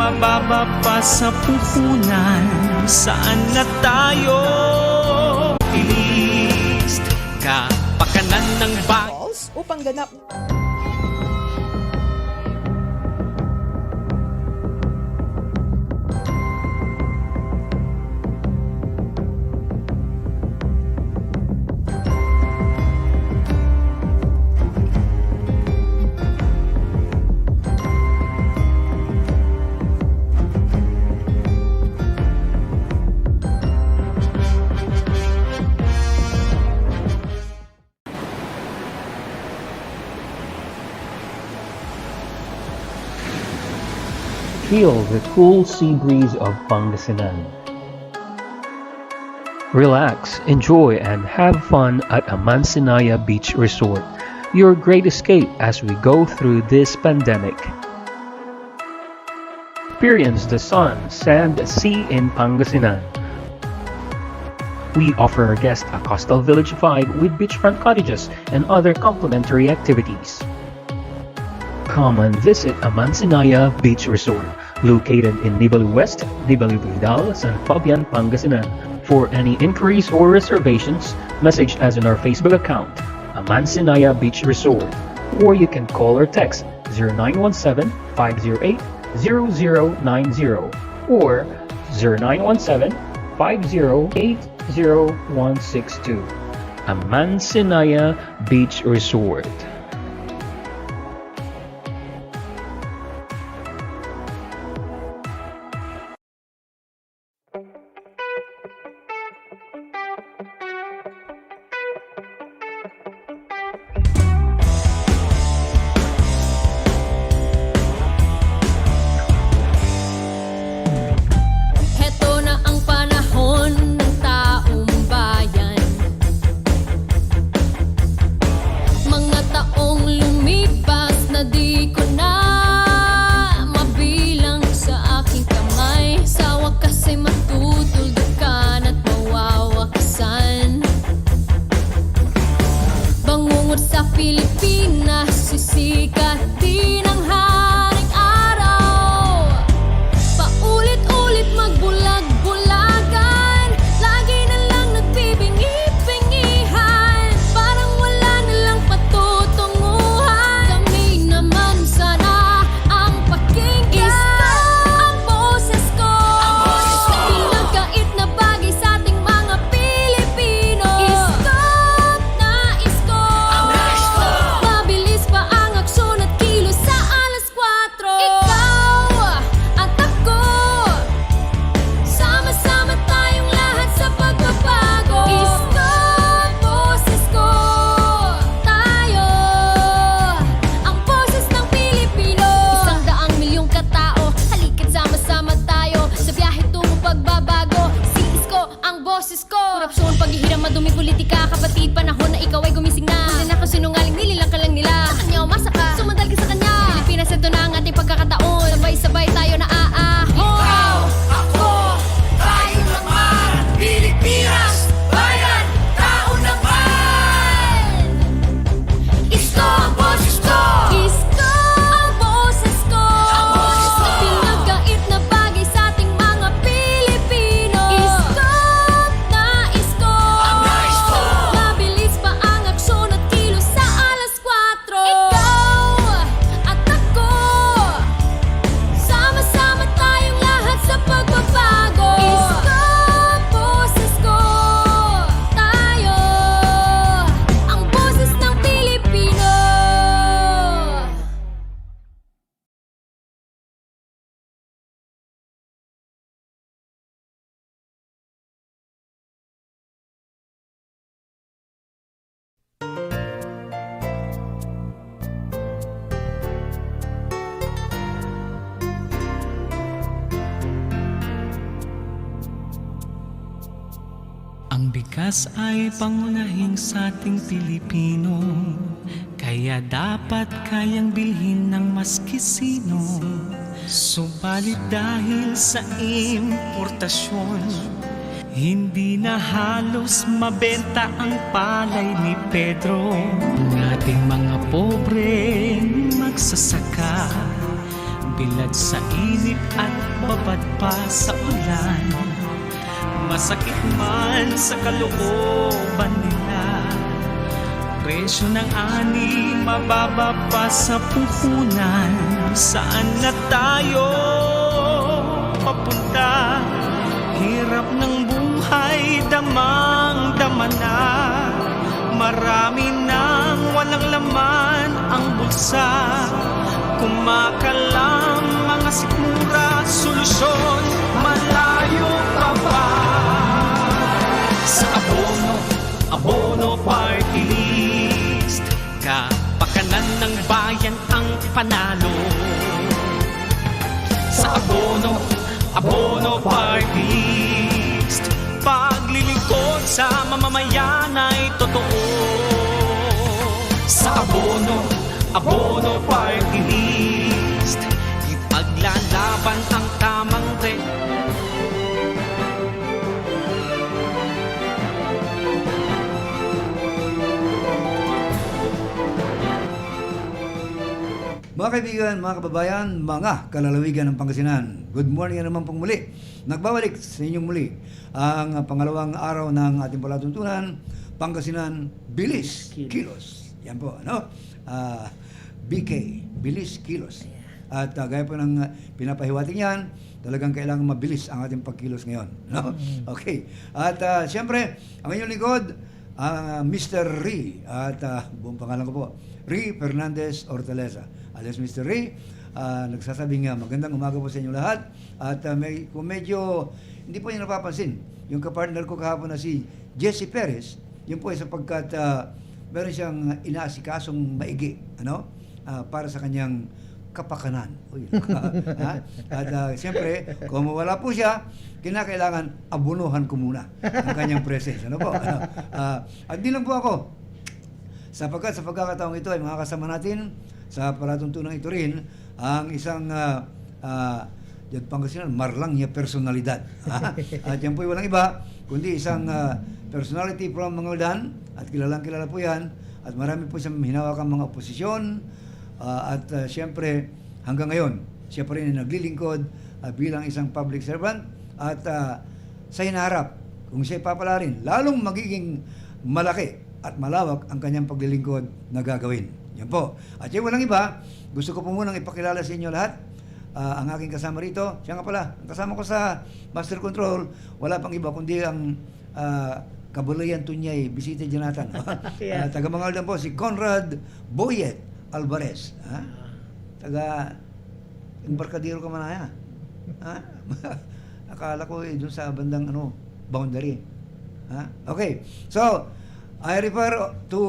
mababa pa sa puhunan. Saan na tayo? Bilis, kapakanan ng Calls upang ganap Feel the cool sea breeze of Pangasinan. Relax, enjoy, and have fun at Amansinaya Beach Resort, your great escape as we go through this pandemic. Experience the sun, sand, sea in Pangasinan. We offer our guests a coastal village vibe with beachfront cottages and other complimentary activities. Come and visit Amansinaya Beach Resort, located in Nibalu West, Nibalu Vidal, San Fabian, Pangasinan. For any inquiries or reservations, message us on our Facebook account, Amansinaya Beach Resort, or you can call or text 0917-508-0090 or 0917-508-0162. Amansinaya Beach Resort. Korupsyon, paghihiram, maduming politika. Kapatid, panahon na ikaw ay gumising na. Kung na sinungaling, nililang ka lang nila. Sa kanya umasa ka, sumandal ka sa kanya. Pilipinas, ito na ang ating pagkakataon. Sabay-sabay tayo na Ikaw, ako, tayo naman. Pilipinas, bayan, tao naman. Isko ang boses ko. Isko ang boses ko. Pinagkait na bagay sa ating mga Pilipino. Isko na isko. Ang nais ko. Mabilis pa ang aksyon at kilos sa alas 4. Ikaw at ako, sama-sama tayong lahat sa pagbabago. Isko ang boses ko. Tayo ang boses ng Pilipino. Ang bigas ay pangunahing sa ating Pilipino, kaya dapat kayang bilhin ng maski sino. Subalit dahil sa importasyon, hindi na halos mabenta ang palay ni Pedro. Ang ating mga pobreng magsasaka, Pilad sa init at babad pa sa ulan, masakit man sa kalooban nila. Presyo ng ani mababa pa sa puhunan. Saan na tayo papunta? Hirap ng buhay, damang-dama na. Marami nang walang laman ang bulsa. Kumakalam mga sikmura, solusyon malayo pa ba? Sa Abono Party List, kapakanan ng bayan ang panalo. Sa Abono Party List, paglilingkod sa mamamayan ay totoo. Sa Abono Party List, ipaglalaban ang tamang Mga kaibigan, mga kababayan, mga kalalawigan ng Pangasinan, good morning naman pong muli. Nagbabalik sa inyong muli ang pangalawang araw ng ating palatuntunan, Pangasinan Bilis Kilos. Yan po, ano? BK, Bilis Kilos. At gaya po ng pinapahiwating yan, talagang kailangan mabilis ang ating pagkilos ngayon. No? Okay. At siyempre, ang inyong likod, Mr. Ri, at buong pangalan ko po, Ri Fernandez Ortaleza, alias Mr. Ri. Nagsasabing magandang umaga po sa inyo lahat. At kung medyo hindi po niyo napapansin, yung kapartner ko kahapon na si Jesse Perez, yun po ay sapagkat meron siyang inaasikasong maigi, ano? Para sa kanyang kapakanan. Uy, at siyempre, kung wala po siya, kinakailangan abunuhan ko muna ang kanyang presence. Ano po? At di lang po ako. Sapagkat sa pagkakataong ito ay makakasama natin sa palatuntunan ito rin ang isang yan Pangasinan, marlang niya personalidad. At yan po ay walang iba, kundi isang personality from Mangaldan, at kilalang kilala po yan, at marami po siyang hinawakang mga oposisyon, at siyempre hanggang ngayon, siya pa rin ay naglilingkod bilang isang public servant, at sa hinaharap, kung siya papalarin, lalong magiging malaki at malawak ang kanyang paglilingkod na gagawin. Yan po. At yung walang iba, gusto ko po munang ipakilala sa inyo lahat. Ang aking kasama rito, siya nga pala, ang kasama ko sa Master Control, wala pang iba kundi ang Kabulayan Tunyay, Bisita Jonathan. Taga Mangaldan po, si Conrad Boyet Alvarez. Taga embarkadero ka man na. Akala ko doon sa bandang boundary. Okay. So, I refer to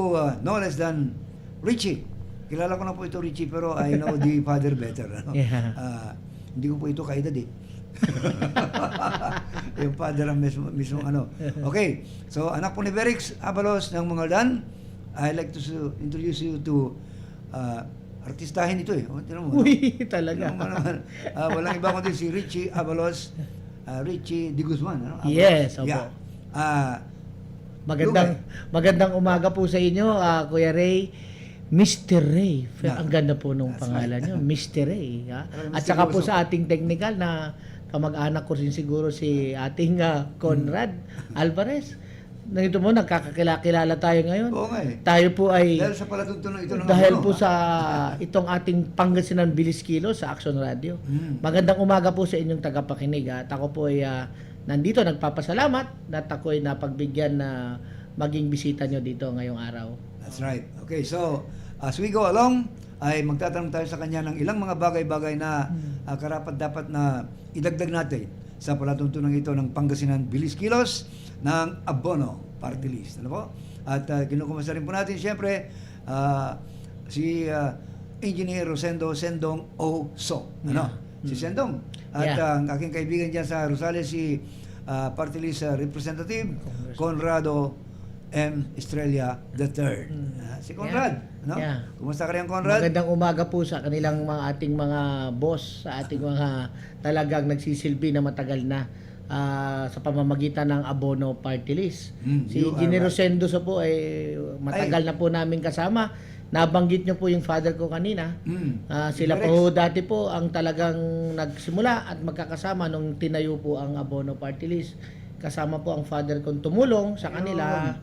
no less than Richie. Kilala ko na po ito, Richie, pero I know the father better. Yeah. Hindi ko po ito kaedad eh. Yung father ang mismo Okay. So, anak po ni Berix Abalos ng Mangaldan. I'd like to introduce you to artistahin ito eh. Uy, talaga. Walang iba kundi si Richie Abalos. Richie Di Guzman. Yes, opo. Yeah. Magandang umaga po sa inyo, Kuya Ray. Mr. Ray. Ang ganda po nung pangalan niyo, Mr. Ray. At saka po sa ating technical na kamag-anak ko rin siguro si ating Conrad Alvarez. Nandito mo, nagkakakilala tayo ngayon. Oo nga eh. Tayo po ay... Dahil sa palatuntunan ito ng dahil po sa itong ating Pangasinan Bilis Kilos sa Action Radio. Magandang umaga po sa inyong tagapakinig. At ako po ay nandito, nagpapasalamat at ako ay napagbigyan na maging bisita nyo dito ngayong araw. That's right. Okay, so as we go along, ay magtatanong tayo sa kanya ng ilang mga bagay-bagay na karapat dapat na idagdag natin sa palatuntunan ito ng Pangasinan Bilis Kilos ng Abono Party List. Ano po? At kinukumusta rin po natin siyempre si Engineer Rosendo Sendong Oso. Si Sendong. At ang aking kaibigan dyan sa Rosales, si Party List Representative Conrado M. Estrella III. Si Conrad. Kumusta ka rin, Conrad? Magandang umaga po sa kanilang ating mga boss, sa ating mga talagang nagsisilbi na matagal na sa pamamagitan ng Abono Party List. Si Engineer Rosendo po ay matagal na po namin kasama. nabanggit nyo po yung father ko kanina. Sila Correct. po dati po ang talagang nagsimula at magkakasama nung tinayo po ang Abono Party List. Kasama po ang father kong tumulong sa kanila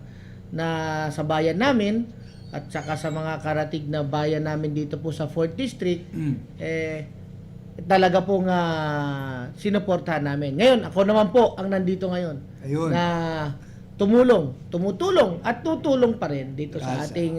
na sa bayan namin at saka sa mga karatig na bayan namin dito po sa 4th District. Talaga pong sinuportahan namin. Ngayon, ako naman po ang nandito ngayon Ayun. na tumutulong at tutulong pa rin dito sa ating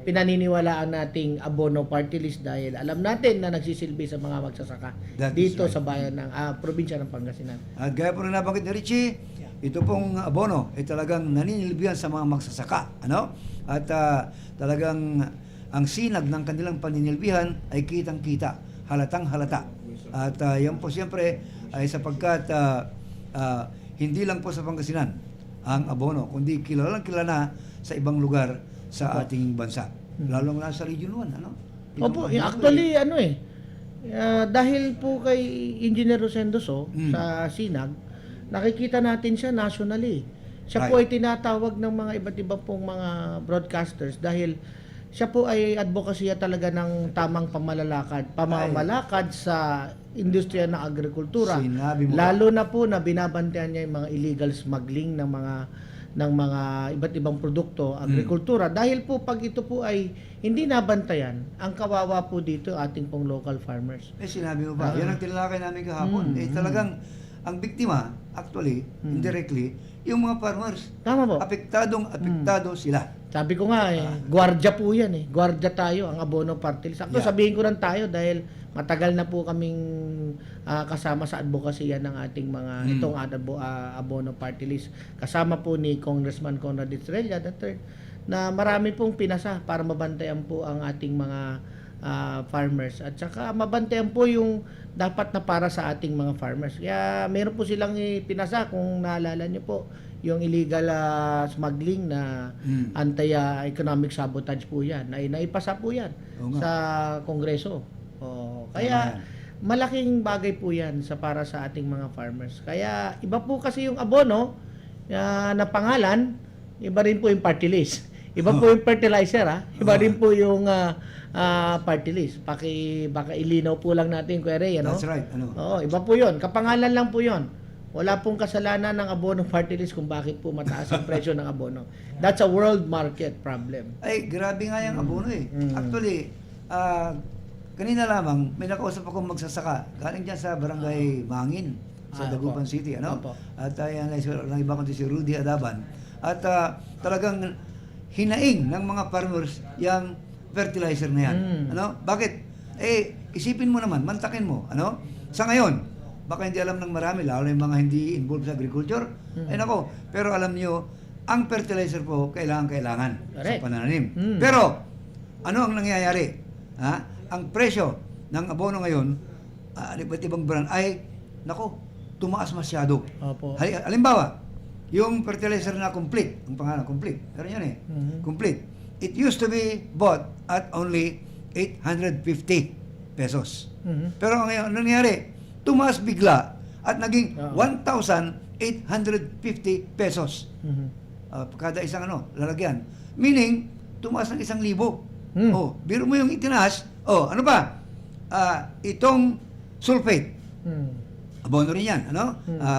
pinaniniwalaan nating Abono Party List dahil alam natin na nagsisilbi sa mga magsasaka That is dito right. sa bayan ng probinsya ng Pangasinan. At gaya po rin nabanggit ni Richie, ito pong abono ay talagang naninilbihan sa mga magsasaka. Ano? At talagang ang sinag ng kanilang paninilbihan ay kitang-kita, halatang halata. At yan po siyempre ay sapagkat hindi lang po sa Pangasinan ang abono, kundi kilalang kilala sa ibang lugar sa ating bansa. Lalong na sa Region 1. Ano? Opo, actually dahil po kay Engineer Rosendo sa Sinag, nakikita natin siya nationally. Siya po ay tinatawag ng mga iba't iba pong mga broadcasters dahil siya po ay advokasya talaga ng tamang pamamalakad sa industriya ng agrikultura. Sinabi mo. Lalo na po na binabantayan niya yung mga illegal smuggling ng mga iba't ibang produkto, agrikultura. Dahil po pag ito po ay hindi nabantayan, ang kawawa po dito ating pong local farmers. Sinabi mo ba? Yan ang tinalakay namin kahapon. Talagang ang biktima, actually, indirectly, yung mga farmers. Tama po. Apektado sila. Sabi ko nga gwardiya po yan Gwardiya tayo, ang Abono Party List. Actually, sabihin ko lang tayo dahil matagal na po kaming kasama sa advocacy ng ating mga itong Abono Party List. Kasama po ni Congressman Conrad Estrella III na marami pong pinasa para mabantayan po ang ating mga farmers at saka mabantayan po yung dapat na para sa ating mga farmers. Kaya meron po silang pinasa kung naalala niyo po yung illegal smuggling na anti-economic sabotage po yan. Naipasa po yan sa Kongreso. Kaya malaking bagay po yan para sa ating mga farmers. Kaya iba po kasi yung abono na pangalan, iba rin po yung party list. Iba po yung fertilizer iba rin po yung party list. Baka ilinaw po lang natin, Kuya Ray, ano? That's right. Ano? Oo, iba po yun. Kapangalan lang po yun. Wala pong kasalanan ng abono party list kung bakit po mataas ang presyo ng abono. That's a world market problem. Ay, grabe nga yung abono Actually, kanina lamang, may nakausap akong magsasaka. Galing dyan sa barangay Mangin, sa Dagupan City. Ano? Opo. At yan, ng iba kundi si Rudy Adaban. At talagang hinaing ng mga farmers yung fertilizer na yan. Ano? Bakit? Isipin mo naman, mantakin mo. Ano? Sa ngayon, baka hindi alam ng marami, lalo yung mga hindi involved sa agriculture. Nako, pero alam niyo, ang fertilizer po, kailangan Correct. sa panananim. Pero, ano ang nangyayari? Ang presyo ng abono ngayon, iba't ibang brand ay, nako, tumaas masyado. Opo. Halimbawa, yung fertilizer na complete, ang pangalan, complete. Pero yan complete. It used to be bought at only 850 pesos. Pero ngayon, ano nangyari? Tumaas bigla at naging 1,850 pesos. Kada isang lalagyan. Meaning, tumaas ng 1,000. Biro mo yung itinaas. Ano ba? Itong sulfate. Abono rin yan.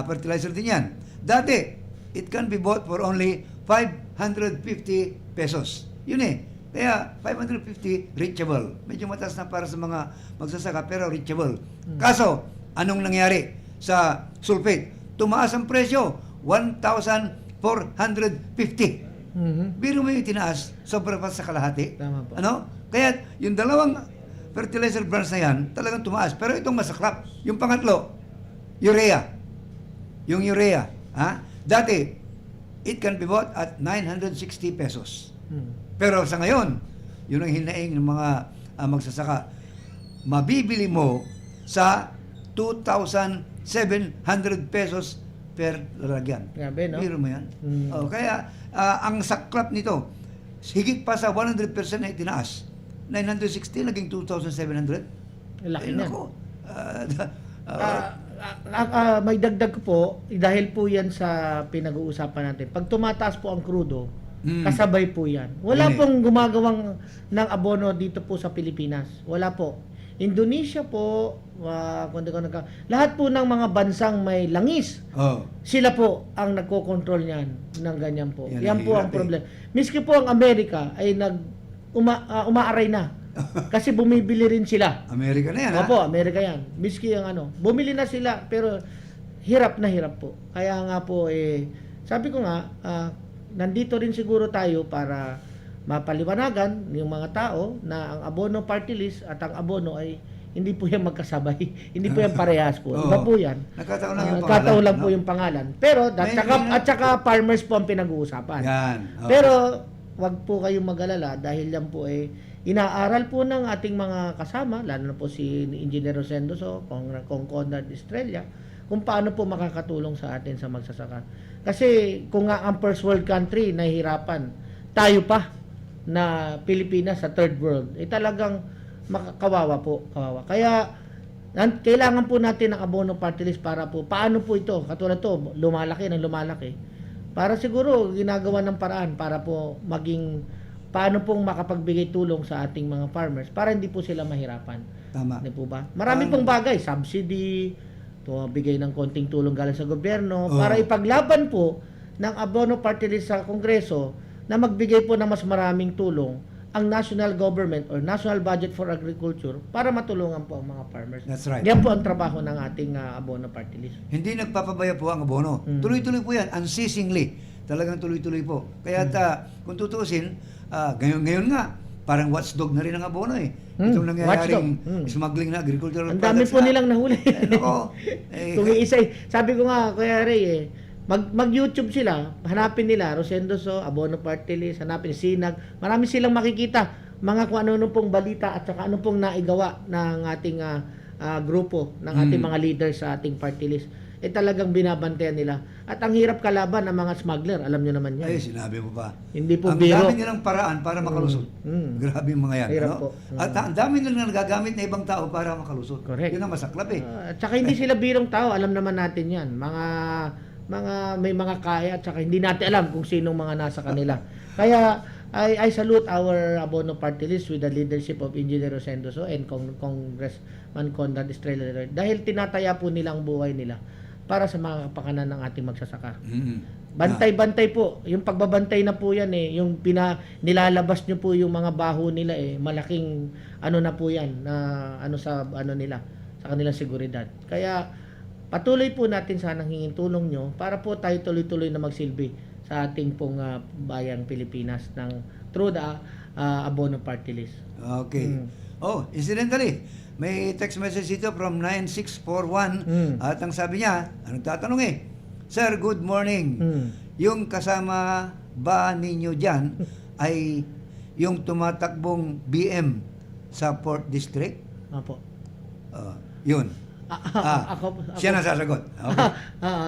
Fertilizer din yan. Dati, it can be bought for only 550 pesos. Yun Kaya 550 reachable. Medyo mataas na para sa mga magsasaka pero reachable. Kaso, anong nangyari sa sulfate? Tumaas ang presyo, 1,450. Biro mo yung itinaas, sobra pa sa kalahati. Tama po. Kaya yung dalawang fertilizer brands na yan, talagang tumaas. Pero itong masaklap. Yung pangatlo, urea. Yung urea. Dati, it can be bought at 960 pesos. Pero sa ngayon, yun ang hinaing ng mga magsasaka. Mabibili mo sa 2,700 pesos per lalagyan. Grabe, no? Biro mo yan. Kaya, ang saklap nito, higit pa sa 100% na itinaas. 960 naging 2,700. Laki na. Nako. May dagdag ko po, dahil po yan sa pinag-uusapan natin. Pag tumataas po ang krudo, Kasabay po yan. Wala Yun eh. pong gumagawang ng abono dito po sa Pilipinas. Wala po. Indonesia po, lahat po ng mga bansang may langis, Oh. sila po ang nagko-control niyan ng ganyan po. Yan Yan ang po ang hirap problema. Miski po ang Amerika ay umaaray na. Kasi bumibili rin sila. Amerika na yan, ha? Opo, Amerika yan. Miski ang bumili na sila pero hirap na hirap po. Kaya nga po sabi ko nga, nandito rin siguro tayo para mapaliwanagan yung mga tao na ang abono party list at ang abono ay hindi po yan magkasabay. Hindi po yan parehas po. Oo. Iba po yan. Nagkataon lang yung Nagkataon pangalan, lang no? po yung pangalan. Pero at saka farmers po ang pinag-uusapan. Yan. Oh. Pero wag po kayong mag-alala dahil yan po inaaral po ng ating mga kasama, lalo na po si Engineer Rosendoso, Kong Conrad Estrella, kung paano po makakatulong sa atin sa magsasaka. Kasi kung nga ang first world country nahihirapan, tayo pa na Pilipinas sa third world, talagang kawawa po, kawawa. Kaya kailangan po natin ng abono party list para po, paano po ito, katulad to, lumalaki ng lumalaki. Para siguro ginagawa ng paraan para po maging, paano pong makapagbigay tulong sa ating mga farmers para hindi po sila mahirapan. Tama. Hindi po ba? Marami pong bagay, subsidy, bigay ng konting tulong galing sa gobyerno, para ipaglaban po ng abono party list sa Kongreso na magbigay po ng mas maraming tulong ang national government or national budget for agriculture para matulungan po ang mga farmers. That's right. Yan po ang trabaho ng ating abono party list. Hindi nagpapabaya po ang abono. Tuloy-tuloy po yan, unceasingly. Talagang tuloy-tuloy po. Kaya kung tutuusin, ngayon nga, parang watchdog na rin ang abono eh. Itong nangyayaring smuggling na agricultural Ang dami products po nilang nahuli. Kung iisa, sabi ko nga, Kuya Ray, mag-YouTube sila, hanapin nila, Rosendoso, Abono Party List, hanapin Sinag, marami silang makikita, mga kung ano pong balita at saka ano pong naigawa ng ating grupo, ng ating mga leaders sa ating party list. Talagang binabantayan nila. At ang hirap kalaban ng mga smuggler, alam nyo naman yan. Ay, sinabi mo pa. Hindi po Ang biro. dami nilang paraan para makalusot. Grabe yung mga yan. Hirap no? po. At ang dami nilang nagagamit na ibang tao para makalusot. Correct. Yun ang masaklap eh. At saka hindi sila birong tao, alam naman natin yan. May mga kaya at saka hindi natin alam kung sinong mga nasa kanila. Kaya I salute our Abono Party List with the leadership of Engineer Rosendoso and Congressman Conrad Estrella dahil tinataya po nila ang buhay nila para sa mga kapakanan ng ating magsasaka. Bantay-bantay po. Yung pagbabantay na po yan yung nilalabas nyo po yung mga baho nila malaking na po yan na sa nila, sa kanilang seguridad. Kaya patuloy po natin sanang hingin tulong nyo para po tayo tuloy-tuloy na magsilbi sa ating pong bayang Pilipinas through the Abono Party List. Okay. Oh, incidentally, may text message dito from 9641 at ang sabi niya, anong tatanong Sir, good morning. Yung kasama ba ninyo dyan ay yung tumatakbong BM sa Port District? Opo. Yun. Siya na sasagot. Okay.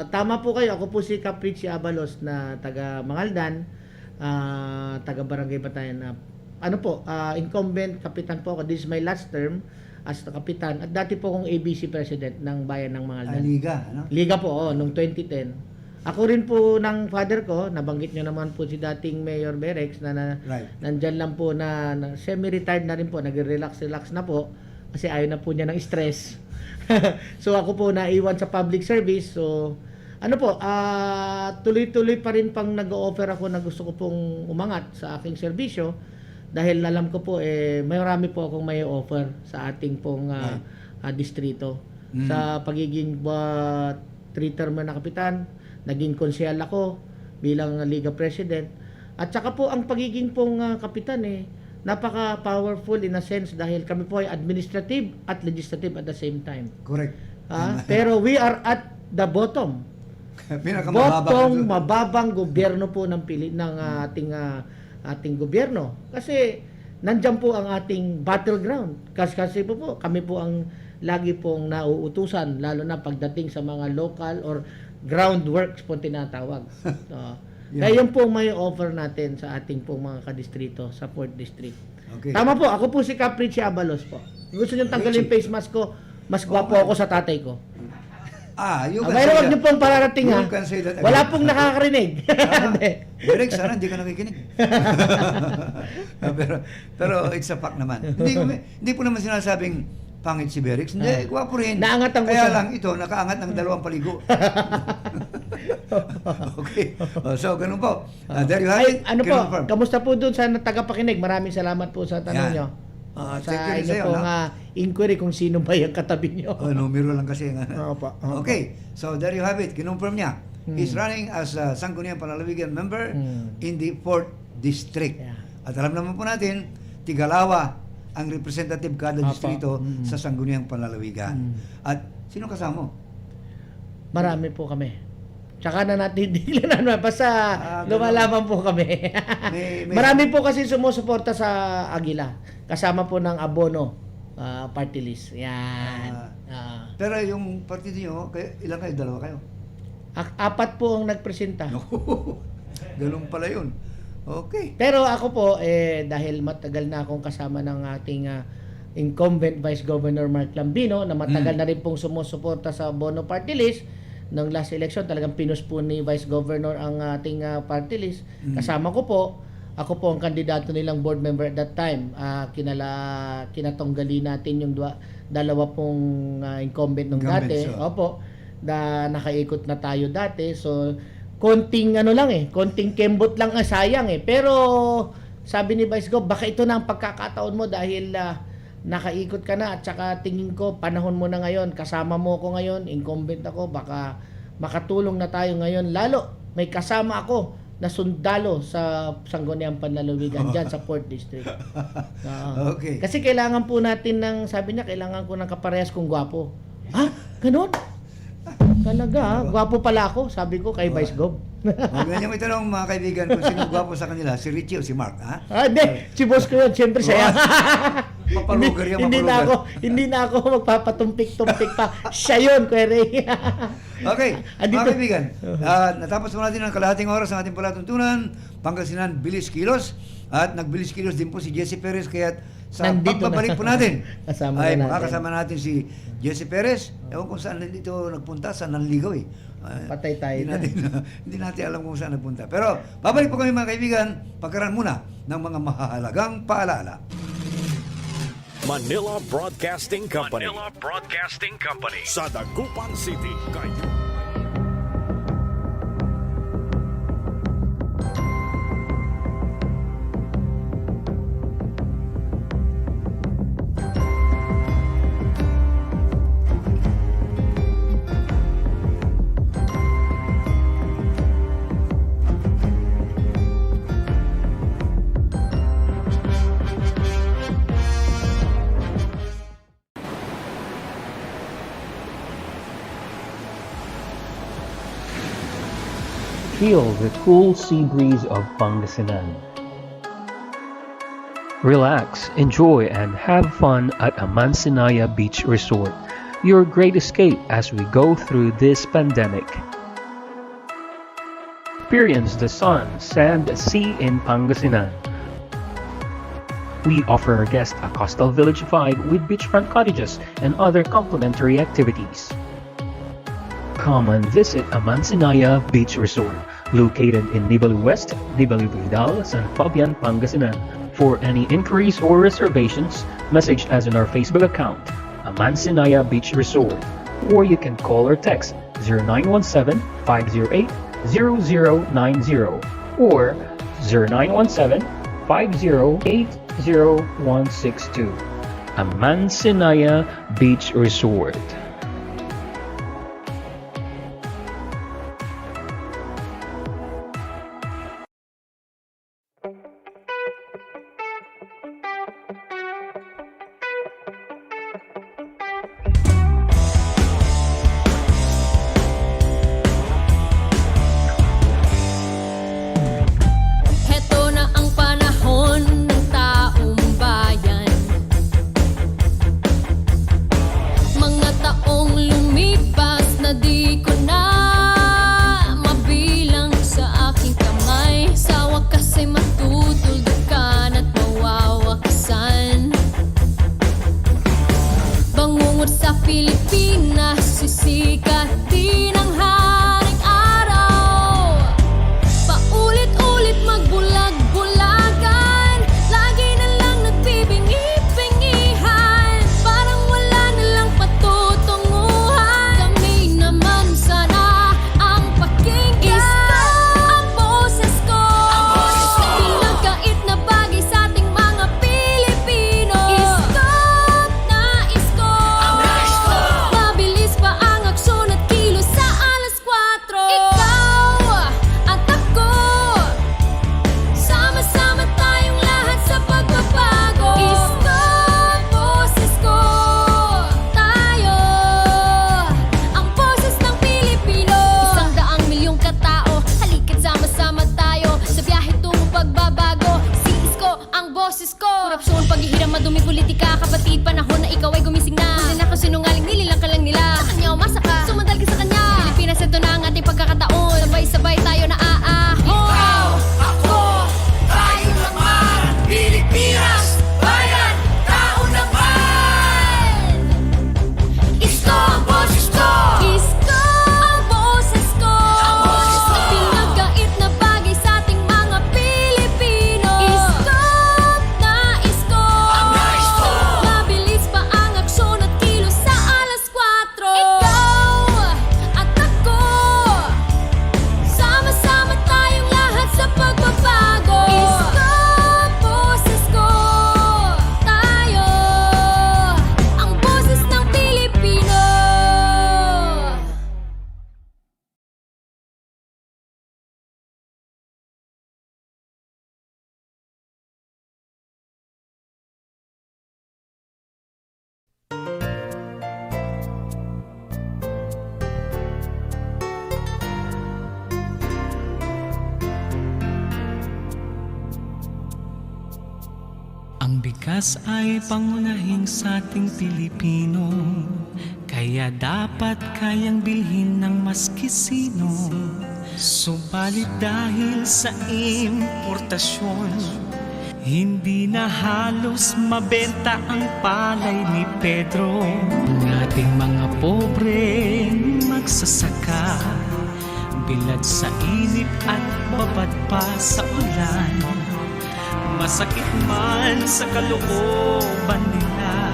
Tama po kayo. Ako po si Caprici Abalos na taga Mangaldan, taga Barangay Batayan. Incumbent kapitan po ako. This is my last term as kapitan. At dati po akong ABC President ng Bayan ng Mangaldan. Liga, ano? Liga po, noong 2010. Ako rin po ng father ko, nabanggit nyo naman po si dating Mayor Berex na Right. nandyan lang po na semi-retired na rin po, nag-relax na po kasi ayaw na po niya ng stress. So ako po naiwan sa public service. So tuloy-tuloy pa rin pang nag-o-offer ako na gusto ko pong umangat sa aking serbisyo dahil alam ko po marami po akong may offer sa ating pong distrito. Sa pagiging 3-term na kapitan, naging konsyal ako bilang Liga President. At saka po ang pagiging pong kapitan napaka-powerful in a sense dahil kami po ay administrative at legislative at the same time. Correct. Pero we are at the bottom. Mababang gobyerno po ng ating gobyerno. Kasi nandiyan po ang ating battleground. Kasi po kami po ang lagi pong nauutusan lalo na pagdating sa mga local or groundworks po tinatawag. Kaya yun po may offer natin sa ating pong mga kadistrito sa Port District. Okay. Tama po, ako po si Caprici Abalos po. Gusto nyo tanggalin face mask ko, mas gwapo ako sa tatay ko. You can Pero say wag that. niyo pong pararating ha. You can say that again. Wala pong nakakarinig. Hindi. Derek, sana hindi ka nakikinig. pero it's a fact naman. Hindi po naman sinasabing pangit si Berix. Hindi, gwapo rin. Naangatan ko Kaya siya. lang ito, nakaangat ng 2 paligo. Okay. So, ganun po. There you have it. Ano po, Kinonfirm. kamusta po doon sa tagapakinig? Maraming salamat po sa tanong Yan. nyo. Thank you Sa rin inyo sa'yo, pong no? inquiry kung sino ba yung katabi nyo. Numero lang kasi. Opo. Okay. So, there you have it. Kinonfirm niya. He's running as a Sangguniang Panlalawigan member in the 4th District. Yeah. At alam naman po natin, Tigalawa ang representative kada Opo. distrito sa Sangguniang Panlalawigan. At sino kasama mo? Marami po kami. Tsaka na natin dilan basta lumalaban po kami. May- Marami po kasi sumusuporta sa Agila. Kasama po ng Abono party list. Yan. Pero yung partido nyo, ilan kayo? 2 kayo? 4 po ang nagpresenta. Ganun pala yun. Okay. Pero ako po, dahil matagal na akong kasama ng ating incumbent Vice Governor Mark Lambino, na matagal na rin pong sumusuporta sa Bono Party List, ng last election, talagang pinus po ni Vice Governor ang ating party list. Kasama ko po, ako po ang kandidato nilang board member at that time. Kinatunggali natin yung 2 pong incumbent nung dati. so. Opo, nakaikot na tayo dati. So, konting konting kembot lang sayang Pero sabi ni Vice Gov, baka ito na ang pagkakataon mo dahil nakaikot ka na at saka tingin ko panahon mo na ngayon, kasama mo ako ngayon, incumbent ako, baka makatulong na tayo ngayon. Lalo may kasama ako na sundalo sa Sangguniang Panlalawigan dyan sa 4th District. Okay. Kasi kailangan po natin sabi niya, kailangan ko ng kaparehas kong gwapo. Ganun? Talaga, gwapo pala ako, sabi ko kay Vice Gov. Huwag na niyo itanong mga kaibigan kung sino gwapo sa kanila, si Richie o si Mark, ha? Hindi, si boss ko yun, siyempre siya. Mapalugar yan, mapalugar. Hindi na ako magpapatumpik-tumpik pa. Siya yun, Kuya Ray. Okay, Andito- mga kaibigan, natapos mo natin ang kalahating oras ng ating palatuntunan, Pangasinan Bilis Kilos, at nagbilis kilos din po si Jesse Perez, kaya sa Nandito pagbabalik na. po natin, Kasama ay na natin. makakasama natin si Jesse Perez. Ewan kung saan dito nagpunta, saan nanligaw Patay tayo hindi natin alam kung saan nagpunta. Pero babalik po kami mga kaibigan, pagkaraan muna ng mga mahalagang paalala. Manila Broadcasting Company. Manila Broadcasting Company. Sa Dagupan City, Cayuga. Feel the cool sea breeze of Pangasinan. Relax, enjoy, and have fun at Amansinaya Beach Resort, your great escape as we go through this pandemic. Experience the sun, sand, sea in Pangasinan. We offer our guests a coastal village vibe with beachfront cottages and other complimentary activities. Come and visit Amansinaya Beach Resort, located in Nibali West, Nibali Vidal, San Fabian, Pangasinan. For any inquiries or reservations, message us on our Facebook account, Amansinaya Beach Resort, or you can call or text 0917-508-0090 or 0917-508-0162. Amansinaya Beach Resort. Heto na ang panahon ng taong bayan. Mga sa tinanghaling araw. Paulit-ulit magbulag-bulagan, lagi na lang nagbibingi-bingihan, parang wala na lang patutunguhan. Kami naman sana ang pakinggan. Ang boses ko, pinagkait na bagay sa ating mga Pilipino. Iskop na iskop, mabilis pa ang aksyon at kilos sa alas 4. Ikaw at ako, sama-sama tayong lahat sa pagbabago. Iskop, boses ko, tayo ang boses ng Pilipino. 100 milyong katao, halika't sama-sama tayo sa biyahe tungo pagbabago. Si Isko ang boses ko. Korupsyon, paghihiram, madumi politika, kapatid, panahon na ikaw ay gumising na. Kung na sinungaling, nililang ka lang nila. Sa kanya umasa ka, sumandal ka sa kanya. Pilipinas, ito na ang ating pagkakataon. Sabay-sabay tayo na ikaw, ako, tayo naman. Pilipinas, bayan, tao naman. Isko ang boses ko, Isko ang boses ko, pinagkait na bagay sa ating mga Pilipino. Iskop na iskop, mabilis pa ang aksyon at kilos sa alas 4. Ikaw at ako, sama-sama tayong lahat sa pagbabago. Iskop, boses ko, tayo ang boses ng Pilipino. Ang bigas ay pangunahing sa ating Pilipino, kaya dapat kayang bilhin ng maski sino. Subalit dahil sa importasyon, hindi na halos mabenta ang palay ni Pedro. Ang ating mga pobreng magsasaka, bilad sa init at babad pa sa ulan. Masakit man sa kalooban nila,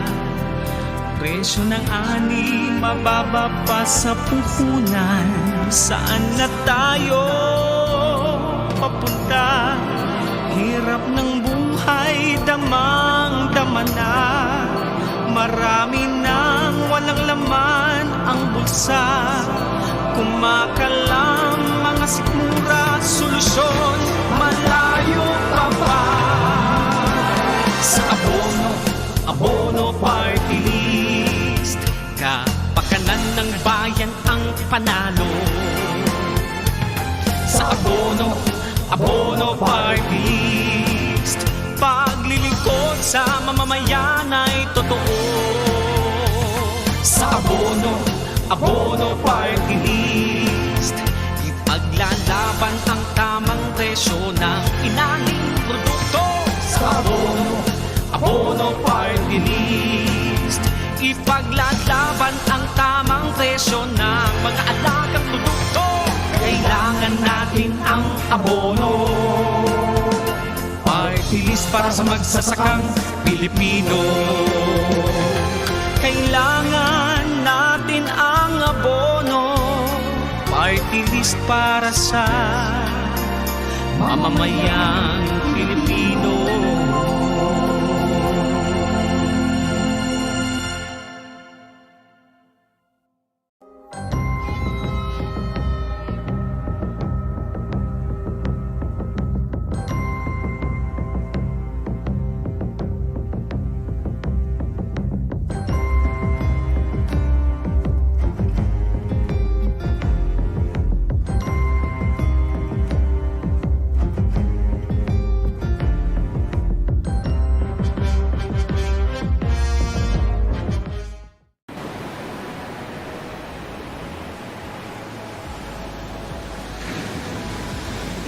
presyo ng ani mababa pa sa puhunan. Saan na tayo papunta? Hirap ng buhay, damang-dama na. Marami nang walang laman ang bulsa. Kumakalam mga sikmura, solusyon malayo pa ba? Sa Abono Party List, kapakanan ng bayan ang panalo. Sa Abono Party List, paglilingkod sa mamamayan ay totoo. Sa Abono Party List, ipaglalaban ang tamang presyo ng inaling produkto. Sa Abono Party List, ipaglalaban ang tamang presyo ng mga alagang produkto. Kailangan natin ang abono. Party list para sa magsasakang Pilipino. Kailangan natin ang abono. Party list para sa mamamayang Pilipino.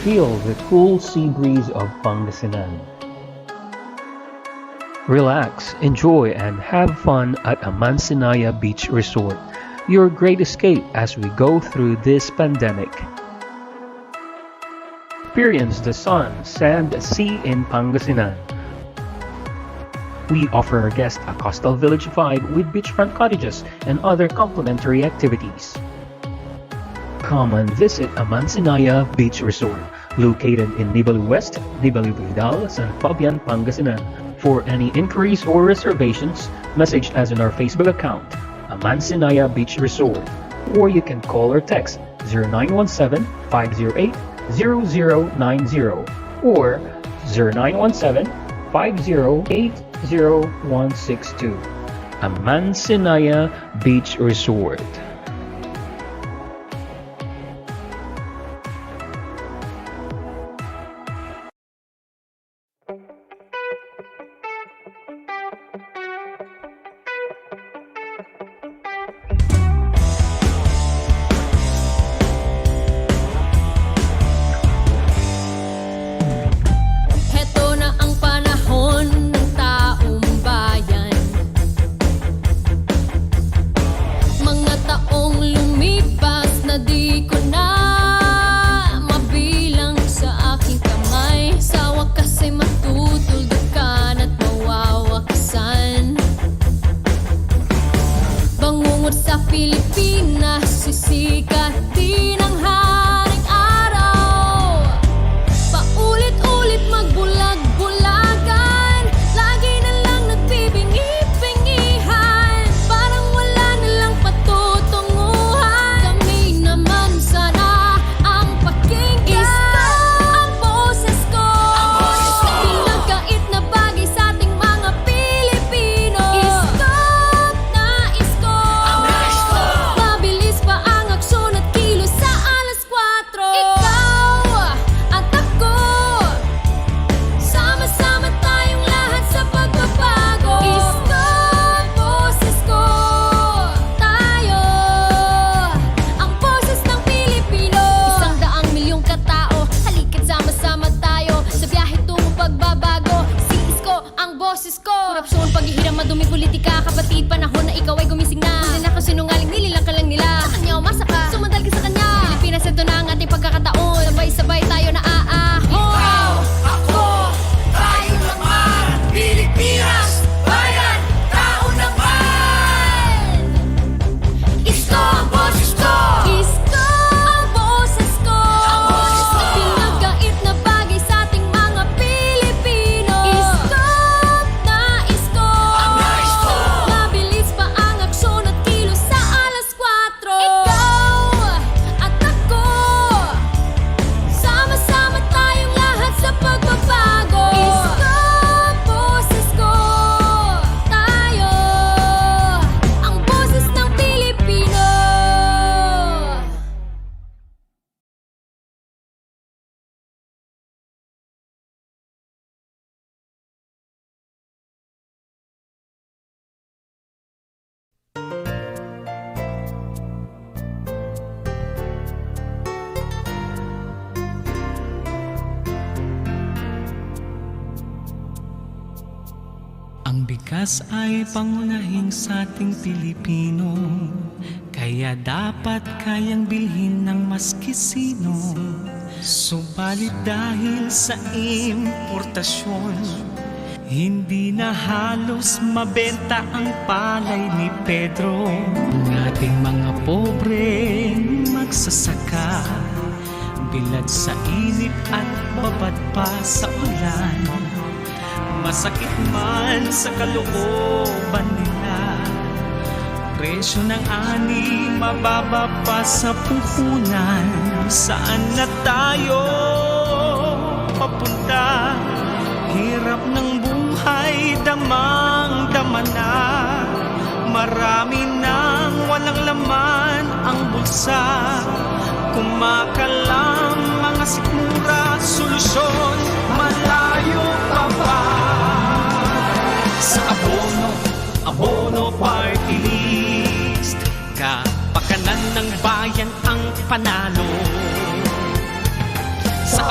Feel the cool sea breeze of Pangasinan. Relax, enjoy, and have fun at Amansinaya Beach Resort, your great escape as we go through this pandemic. Experience the sun, sand, sea in Pangasinan. We offer our guests a coastal village vibe with beachfront cottages and other complimentary activities. Come and visit Amansinaya Beach Resort, located in Nibalu West, Nibalu Vidal, San Fabian, Pangasinan. For any inquiries or reservations, message us on our Facebook account, Amansinaya Beach Resort, or you can call or text 0917-508-0090 or 0917-508-0162. Amansinaya Beach Resort. Heto na ang panahon ng taong bayan. Mga taong lumipas na di ko na mabilang sa aking kamay. Sa wakas ay matutuldukan at mawawakasan. Bangungot sa Pilipinas, sisikat din ang haring araw. Paulit-ulit magbulag-bulagan, lagi na lang nagbibingi-bingihan. Parang wala na lang patutunguhan. Kami naman sana ang pakinggan. Isko ang boses ko, pinagkait na bagay sa ating mga Pilipino. Isko na isko, mabilis pa ang aksyon at kilos sa alas 4. Ikaw at ako, sama-sama tayong lahat sa pagbabago. Isko, boses ko, tayo ang boses ng Pilipino. 100 milyong katao, halika't sama-sama tayo sa biyahe tungong pagbabago. Si Isko ang boses ko. Korupsyon, paghihiram, madumi politika, kapatid, panahon na ikaw ay gumising na. Hindi na kasinungaling, nililang ka lang nila. Sa kanya umasa ka, sumandal ka sa kanya. Pilipinas, ito na ang ating pagkakataon. Sabay-sabay tayo na ikaw, ako, tayo naman. Pilipinas, bayan, tao naman. Isko ang boses ko, Isko ang boses ko, pinagkait na bagay sa ating mga Pilipino. Isko na isko, mabilis pa ang aksyon at kilos sa alas 4. Ikaw at ako, sama-sama tayong lahat sa pagbabago. Isko, boses ko, tayo ang boses ng Pilipino. Ang bigas ay pangunahing sa ating Pilipino, kaya dapat kayang bilhin ng maski sino. Subalit dahil sa importasyon, hindi na halos mabenta ang palay ni Pedro. Ang ating mga pobreng magsasaka, bilad sa init at babad pa sa ulan. Masakit man sa kalooban nila, presyo ng ani mababa pa sa puhunan. Saan na tayo papunta? Hirap ng buhay, damang-dama na. Marami nang walang laman ang bulsa. Kumakalam mga sikmura, solusyon malayo pa ba? Sa Abono Party List, kapakanan ng bayan ang panalo. Sa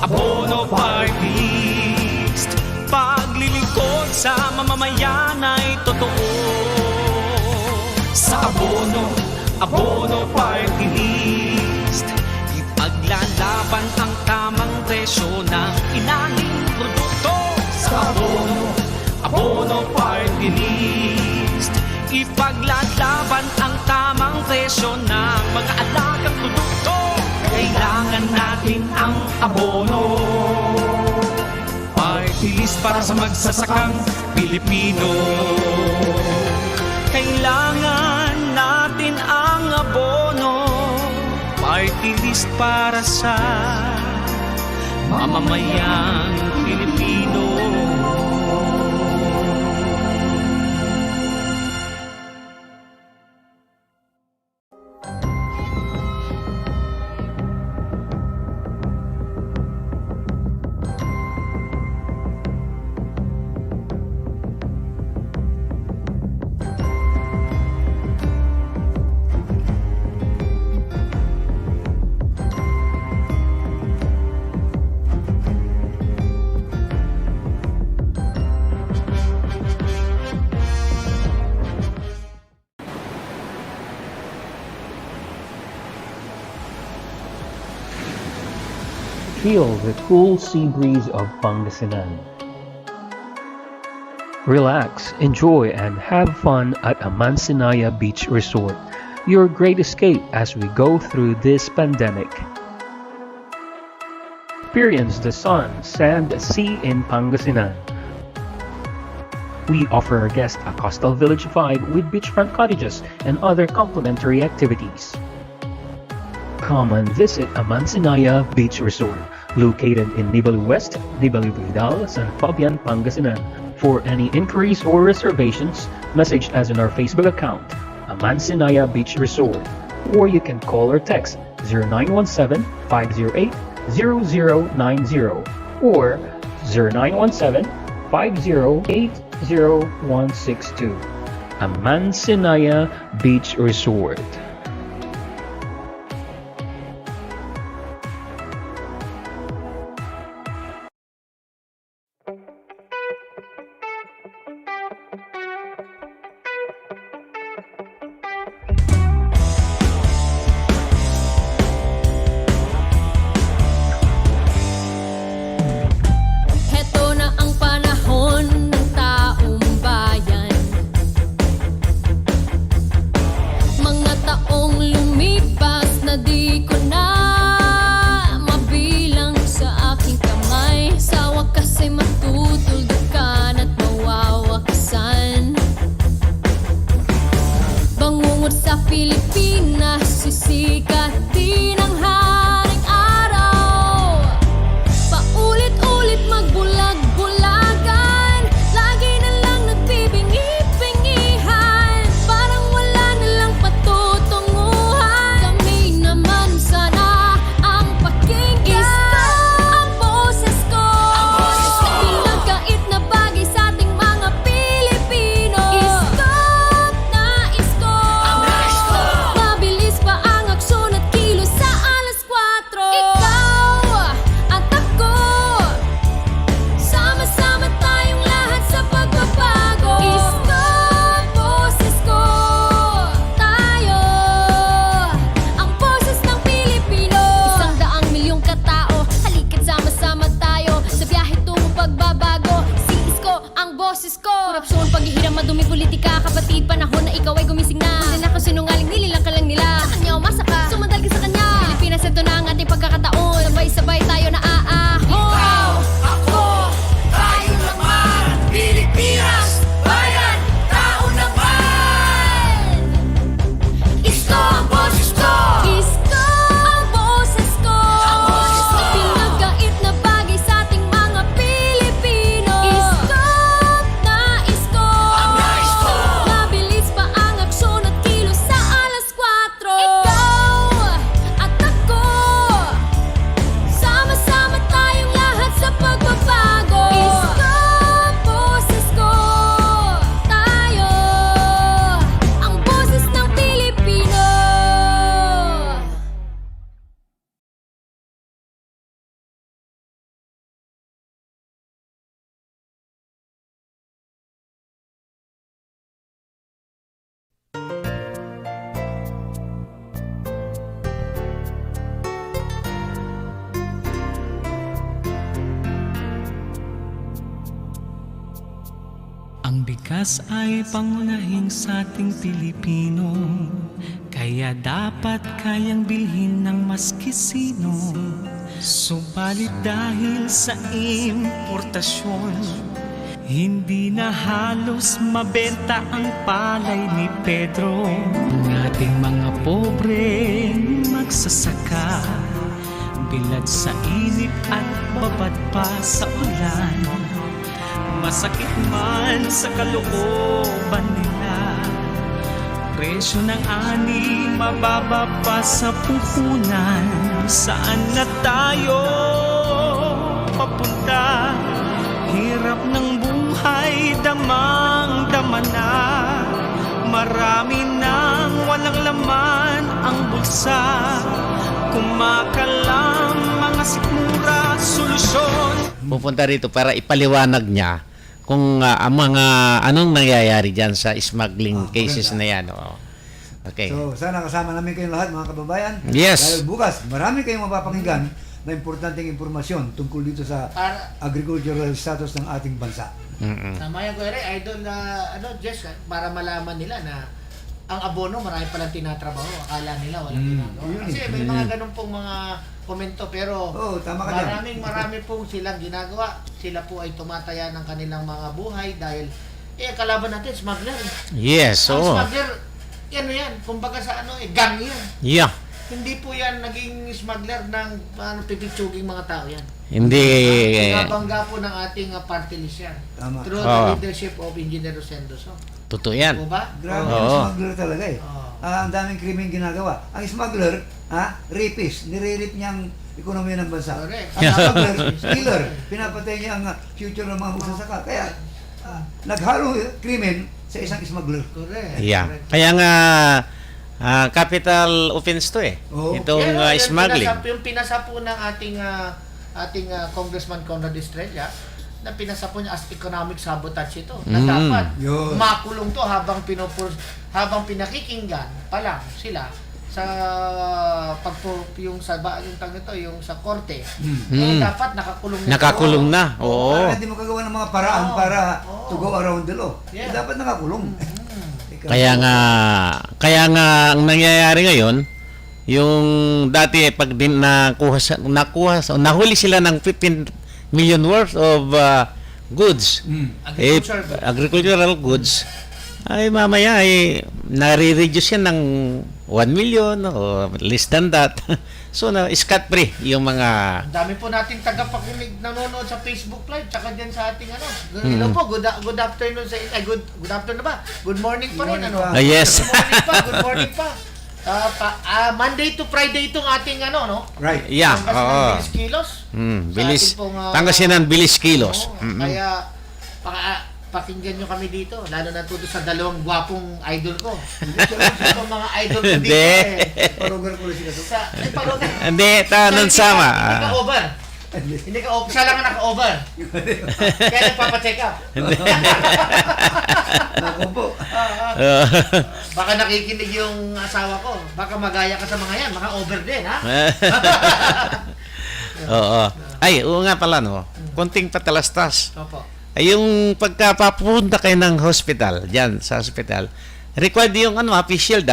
Abono Party List, paglilingkod sa mamamayan ay totoo. Sa Abono Party List. Ipaglalaban ang tamang presyo ng inaling produkto sa Abono Party List. Ipaglalaban ang tamang presyo ng mga alagang produkto. Kailangan natin ang abono. Party List para sa magsasakang Pilipino. Kailangan natin ang abono. Party List para sa mamamayang Pilipino. Feel the cool sea breeze of Pangasinan. Relax, enjoy, and have fun at Amansinaya Beach Resort, your great escape as we go through this pandemic. Experience the sun, sand, sea in Pangasinan. We offer our guests a coastal village vibe with beachfront cottages and other complimentary activities. Come and visit Amansinaya Beach Resort, located in Nibali West, Nibali Vidal, San Fabian, Pangasinan. For any inquiries or reservations, message us on our Facebook account, Amansinaya Beach Resort, or you can call or text 0917-508-0090 or 0917-508-0162. Amansinaya Beach Resort. Heto na ang panahon ng taong bayan. Mga Ang bigas ay pangunahing sa ating Pilipino, kaya dapat kayang bilhin ng maski sino. Subalit dahil sa importasyon, hindi na halos mabenta ang palay ni Pedro. Ang ating mga pobre magsasaka, bilad sa init at babad pa sa ulan. Masakit man sa kalooban nila, presyo ng ani mababa pa sa puhunan. Saan na tayo papunta? Hirap ng buhay, damang-dama na. Marami nang walang laman ang bulsa. Kumakalam mga sikmura, solusyon. Pupunta rito para ipaliwanag niya kung ang mga anong nangyayari diyan sa smuggling cases na yan. Oo. Okay. So, sana kasama namin kayong lahat, mga kababayan. Yes. Dahil bukas, marami kayong mapapakinggan na importanteng impormasyon tungkol dito sa agricultural status ng ating bansa. Tama yan, Kuya Ray. Idol na, Jess, para malaman nila na ang abono, marami palang tinatrabaho. Akala nila walang ginagawa. Kasi may mga ganun pong mga komento, pero tama ka dyan. marami pong silang ginagawa. Sila po ay tumataya ng kanilang mga buhay dahil, kalaban natin, smuggler. Yes, Ang oo. smuggler, yan, kumbaga sa gang yan. Yeah. Hindi po yan naging smuggler ng pipitsuging mga tao yan. Hindi Nabangga po ng ating party list yan. Tama. Through the leadership of Engineer Rosendo. So, totoo yan. po ba? Grabe Oo. ang smuggler talaga eh. Ang daming krimen ginagawa. Ang smuggler, rapist, nire-rape niya ang ekonomiya ng bansa. Correct. Ang smuggler, killer, pinapatay niya ang future ng mga magsasaka. Kaya, naghalo krimen sa isang smuggler. Correct. Yeah. Correct. Kaya nga capital offense to eh. Oo. Itong Yan, smuggling. Yung pinasa po ng ating Congressman Conrad Estrella, na pinasa po niya as economic sabotage ito. Na dapat Yun. makulong to habang pinakikinggan pa lang sila sa yung sa korte. Dapat nakakulong na. Nakakulong na. Oo. Para hindi mo kagawa ng mga paraan para to go around the law. Yeah. Dapat nakakulong. Kaya nga ang nangyayari ngayon, yung dati pag nahuli sila ng 15 million worth of goods, agricultural goods, ay mamaya ay nare-reduce yan ng 1 million o less than that. So na scot free yung mga Ang dami po nating tagapakinig nanonood sa Facebook Live tsaka diyan sa ating hello po, good afternoon sa good afternoon ba? Good morning pa rin yes. Good morning pa. Monday to Friday itong ating Right. Yeah. Oo. Bilis kilos. Bilis. Sa ating pong, Pangasinan bilis kilos. Kaya pakinggan nyo kami dito, lalo na tuto sa dalawang gwapong idol ko. Itong mga idol ko dito Hindi. Parugan ko rin sila. Hindi, tanan sama. Hindi ka over. Hindi ka over. Siya lang ang naka-over. Kaya nagpapacheck up. Ako po. Baka nakikinig yung asawa ko. Baka magaya ka sa mga yan. Maka-over din, ha? Oo. Ay, oo nga pala, no. Konting patalastas. Opo. Ay, yung pagkapapunta kayo ng hospital, dyan sa hospital, required yung face shield,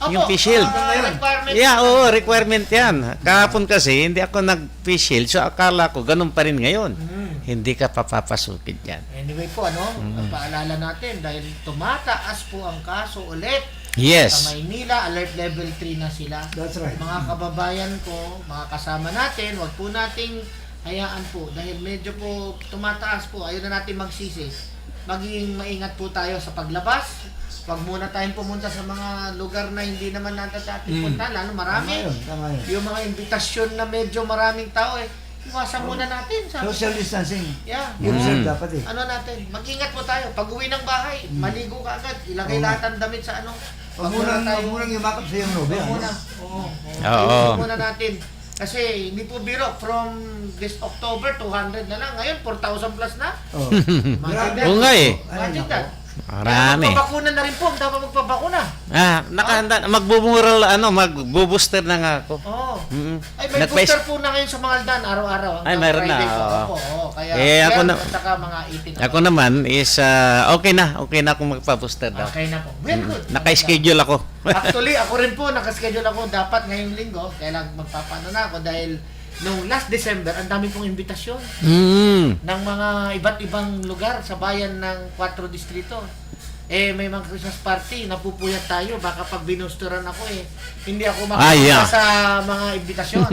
Yung face shield. Requirement. Yeah, oo, requirement yan. Kahapon kasi, hindi ako nag-face shield, so akala ko, ganun pa rin ngayon. Hindi ka papapasukin dyan. Anyway po, paalala natin, dahil tumataas po ang kaso ulit Yes. sa Maynila, alert level 3 na sila. That's right. Mga kababayan ko, mga kasama natin, wag po nating hayaan po dahil medyo po tumataas po. Ayun na natin magsisi. Maging maingat po tayo sa paglabas. Wag muna tayong pumunta sa mga lugar na hindi naman natin punta, lalo marami. Tama yun. Yung mga imbitasyon na medyo maraming tao iwasan muna natin. Social distancing. Yeah. I-observe dapat eh. Natin, mag-ingat po tayo. Pag uwi ng bahay, maligo ka agad. Ilagay lahat ang damit sa Huwag munang yumakap sa iyong nobya. Huwag muna. Oo. Huwag muna natin. Kasi hindi po biro, from this October, 200 na lang. Ngayon, 4,000 plus na. Oh. Imagine that. Oo nga eh. Imagine that. Marami. Magpabakuna na rin po. Dapat magpabakuna. Nakahanda. Magbo-booster na nga ako. Oo. Mm-mm. Ay, may Nagpais- booster po na ngayon sa mga Aldan, araw-araw. Ay, Hanggang meron na, Friday po. oo. Opo, oo. Kaya, Ako na. at saka mga 18 Ako naman is okay na akong magpa-booster daw. Okay na po. Very good. Naka-schedule ako. Actually, ako rin po, nakaschedule ako dapat ngayong linggo. Kailangan magpapano na ako dahil nung last December, ang dami pong imbitasyon ng mga iba't ibang lugar sa bayan ng 4 distrito. May mga Christmas party, napupuyat tayo. Baka pag binusturan ako hindi ako makapunta sa mga imbitasyon.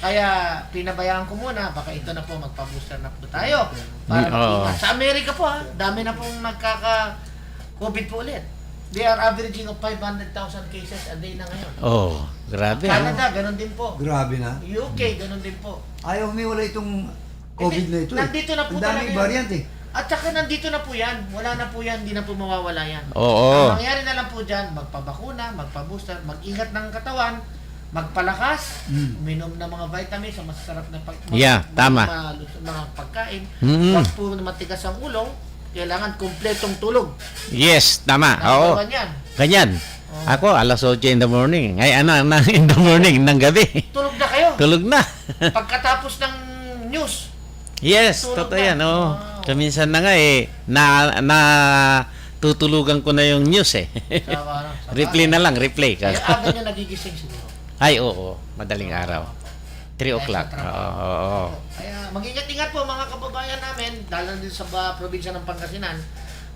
Kaya pinabayaan ko muna, baka ito na po, magpa-booster na po tayo. Para mag-ingat. Sa Amerika po dami na pong nagkaka-COVID po ulit. They are averaging of 500,000 cases a day na ngayon. Oh, grabe. Canada, ganun din po. Grabe na. UK, ganun din po. Ayaw humiwala itong COVID na ito. Nandito na po Ang daming talaga variant At saka nandito na po yan. Wala na po yan, hindi na po mawawala yan. Oo. Ang mangyari na lang po dyan, magpabakuna, magpa-booster, mag-ingat ng katawan, magpalakas, uminom ng mga vitamins, ang masasarap na tama. mga pagkain. Mm. Huwag po matigas ang ulo, kailangan kumpletong tulog. Yes, tama. Oo. Nagawa niyan. Ganyan. Ako, alas 8 in the morning. In the morning, ng gabi. Tulog na kayo. Tulog na. Pagkatapos ng news, Yes, tulog totoo na. yan. Oh. Wow. Kaminsan na nga tutulugan ko na yung news sa Replay na lang, replay. Kaya aga nyo nagigising siguro. Ay, oo. Madaling araw. 3 o'clock. Sa trabaho. Oo. Kaya mag-ingat-ingat po mga kababayan namin, lalo din sa probinsya ng Pangasinan.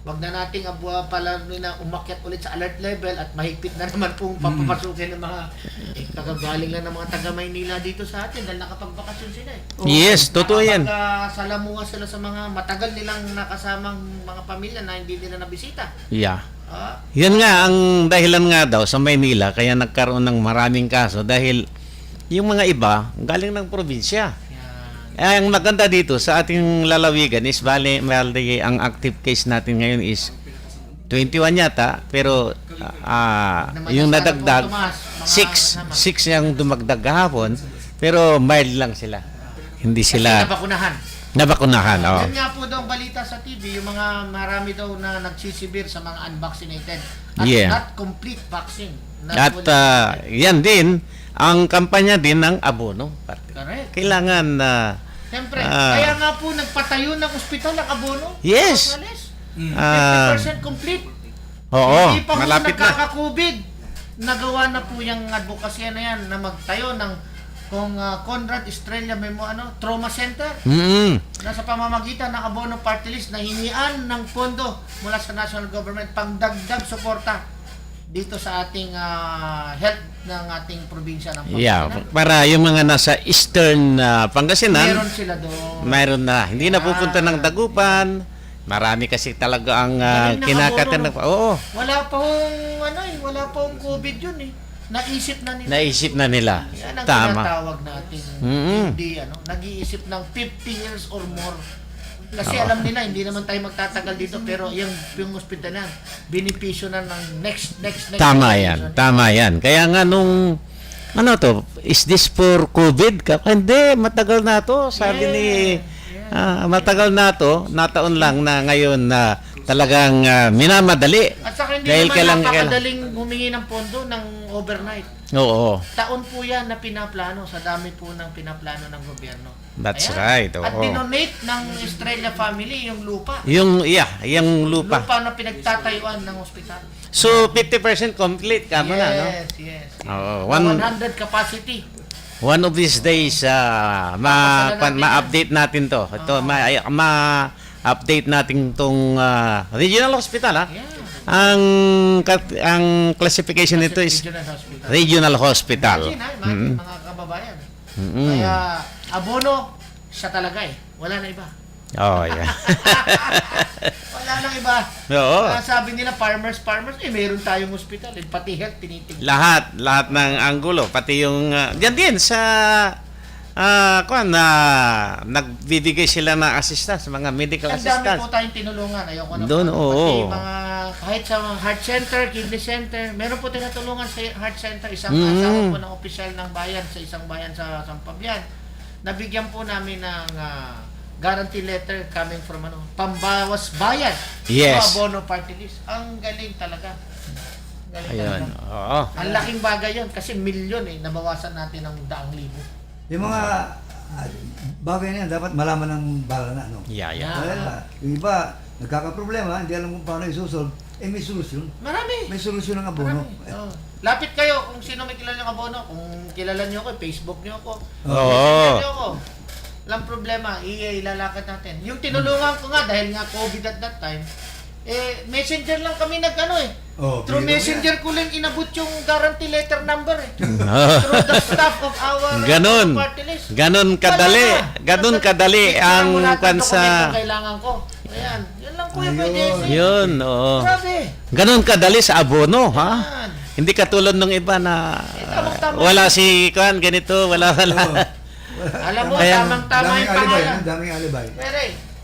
Wag na nating pala na umakyat ulit sa alert level at mahigpit na naman pong papapasukin ng mga kagagaling lang ng mga taga Maynila dito sa atin dahil nakapagbakasyon sila Yes, totoo yan. Salamunga sila sa mga matagal nilang nakasamang mga pamilya na hindi nila nabisita. Yeah. Yan nga, ang dahilan nga daw sa Maynila, kaya nagkaroon ng maraming kaso dahil yung mga iba, galing ng probinsya. Ang maganda dito sa ating lalawigan is bali ang active case natin ngayon is 21 yata, pero yung nadagdag 6 yung dumagdag kahapon, pero mild lang sila. Hindi sila nabakunahan. Oh. Yan nga po daw ang balita sa TV, yung mga marami daw na nagsisibir sa mga unvaccinated at not complete vaccine. At yan din ang kampanya din ng abono. Correct. Kailangan Siyempre, kaya nga po nagpatayo ng ospital ng abono. Yes. 50% complete. Oo, Hindi pa po malapit na. nagkaka-COVID. Nagawa na po yung advokasya na yan na magtayo ng Conrad Estrella Trauma Center. Nasa pamamagitan ng abono party list na hinian ng pondo mula sa national government pangdagdag suporta dito sa ating health ng ating probinsya ng Pangasinan. Para yung mga nasa eastern Pangasinan, Meron sila doon. mayroon na. Hindi na pupunta ng Dagupan. Marami kasi talaga ang kinakatan. Oo, Wala pong COVID yun Naisip na nila. naisip na nila. Yan ang Tama. tinatawag natin. Hindi, nag-iisip ng 50 years or more. Kasi alam nila, hindi naman tayo magtatagal dito, pero yung hospital na, binipisyo na ng next. Tama generation. yan. Kaya nga nung, is this for COVID? Hindi, matagal na to. Sabi ni, matagal na to, nataon lang na ngayon na talagang minamadali. At saka hindi Dahil naman napakadaling humingi ng pondo ng overnight. Oo. Taon po yan na pinaplano sa dami po ng pinaplano ng gobyerno. That's Ayan. right. At Oo. dinonate ng Estrella family yung lupa. Yung lupa. Lupa na pinagtatayuan ng ospital. So 50% complete kamo na, no? Yes. Oo. 100 capacity. One of these days ma-update natin to. Ito ma-update natin tong regional hospital Yeah. Ang classification nito is Regional hospital. regional hospital. Imagine, mga kababayan. Kaya abono siya talaga Wala na iba. Oh, yeah. Wala nang iba. Oo. Sabi nila farmers, meron tayong hospital, pati health tinitingnan. lahat ng anggulo, pati yung diyan din sa nagbibigay sila ng assistance, mga medical Ang dami assistance. po tayong tinulungan. Ayoko na Doon, po. oo. Pati mga, kahit sa heart center, kidney center, meron po tinatulungan sa heart center. Isang asawa po ng opisyal ng bayan sa isang bayan sa Sampabian. Nabigyan po namin ng guarantee letter coming from Pambawas Bayan. Yes. Abono party list. Ang galing talaga. Galing Ayun. talaga. Oo. Ang laking bagay yun kasi milyon nabawasan natin ng 100,000. Yung mga bagay na yan, dapat malaman ng bala na, no? Yeah. Dahil yung iba, nagkakaproblema, hindi alam kung paano isosolve, may solusyon. Marami. May solusyon ng abono. Marami. Oh. Lapit kayo kung sino may kilala ng abono. Kung kilala nyo ako, Facebook nyo ako. Oo. Messenger nyo ako. Walang problema, ilalakad natin. Yung tinulungan ko nga, dahil nga COVID at that time, messenger lang kami Through messenger ko lang inabot yung guarantee letter number Through the staff of our Ganon. party list. Ganon kadali. Wala na. Ganon kadali Picturean mo ang lahat ng kansa. dokumento kailangan ko. Ayan. Yan lang kuya Ayun. pwede. Yun, oo. Grabe. Ganon kadali sa abono, ha? Yan. Hindi katulad ng iba na tamang-tama. wala si Kwan, ganito, wala. Alam mo, Kaya- tamang-tama Daming yung alibay, pangalan. daming alibay. Pero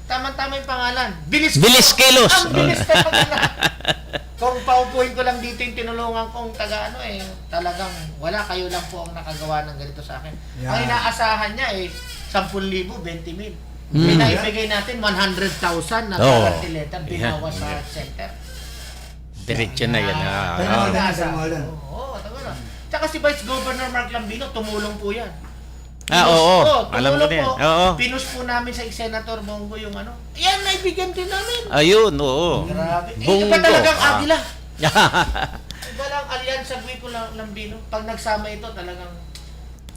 tamang-tama yung pangalan. Bilis Kilos. Ang bilis ka pagkala. Kung paupuhin ko lang dito yung tinulungan kong taga talagang wala, kayo lang po ang nakagawa ng ganito sa akin. Yeah. Ang inaasahan niya 10,000, 20,000. Pinaibigay natin 100,000 na Oo. guarantee letter, binawa sa health center. Diretso na yan. Kaya Ah. naman sa mga yan. Oo, taga na. Tsaka si Vice Governor Mark Lambino, tumulong po yan. Oo. Alam ko tumulong din. po. Oo. Pinus po namin sa Senator Bongo yung Yan, naibigyan din namin. Ayun, oo. Grabe. Bongo. Iba talagang Ah. agila. Iba lang alyansa ko lang Lambino. Pag nagsama ito talagang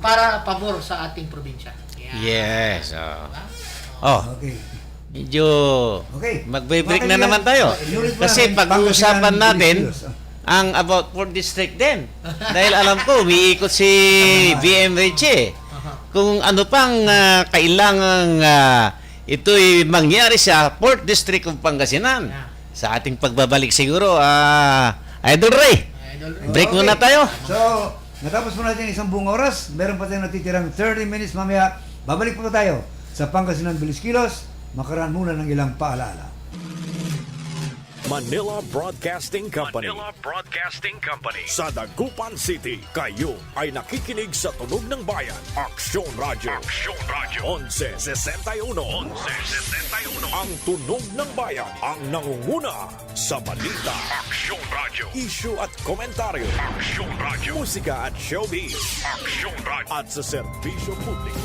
para pabor sa ating probinsya. Yan. Yes. Diba? Oh, Okay. medyo Okay. magbe-break Mga na naman tayo. inulit mo Kasi namin, pag-uusapan Pangasinan, natin Police Kilos. ang about 4th District din. Dahil alam ko, umiikot si BM Richie. Kung ano pang kailangang ito'y mangyari sa 4th District of Pangasinan. Sa ating pagbabalik siguro, Idol Ray, break muna tayo. So, natapos po natin isang buong oras. Meron pa tayong natitirang 30 minutes mamaya. Babalik po tayo sa Pangasinan Bilis Kilos. Makaraan muna ng ilang paalala. Manila Broadcasting Company. Manila Broadcasting Company. Sa Dagupan City, kayo ay nakikinig sa Tunog ng Bayan. Aksyon Radio. Aksyon Radio. 1161. 1161. Ang Tunog ng Bayan ang nangunguna sa balita. Aksyon Radio. Issue at komentaryo. Aksyon Radio. Musika at showbiz. Aksyon Radio. At sa serbisyo publiko.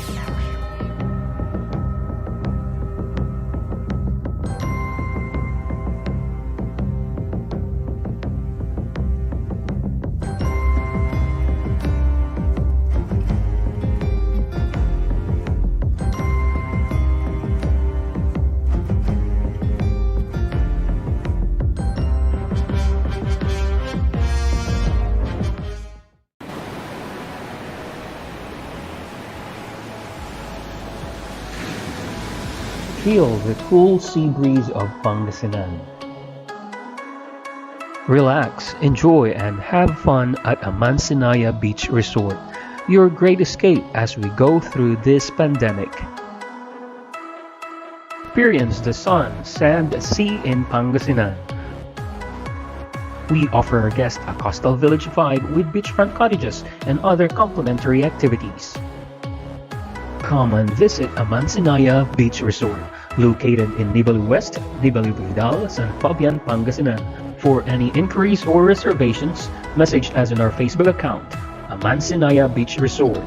Feel the cool sea breeze of Pangasinan. Relax, enjoy, and have fun at Amansinaya Beach Resort, your great escape as we go through this pandemic. Experience the sun, sand, sea in Pangasinan. We offer our guests a coastal village vibe with beachfront cottages and other complimentary activities. Come and visit Amansinaya Beach Resort, located in Nibalu West, Nibalu Vidal, San Fabian, Pangasinan. For any inquiries or reservations, message us on our Facebook account, Amansinaya Beach Resort,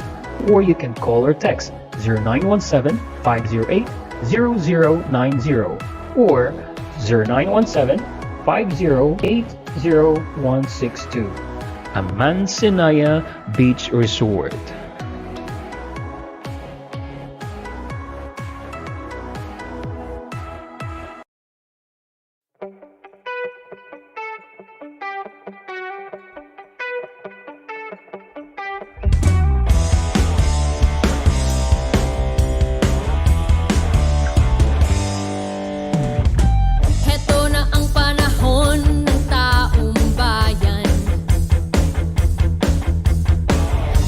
or you can call or text 0917-508-0090 or 0917-508-0162. Amansinaya Beach Resort. Heto na ang panahon ng taong bayan.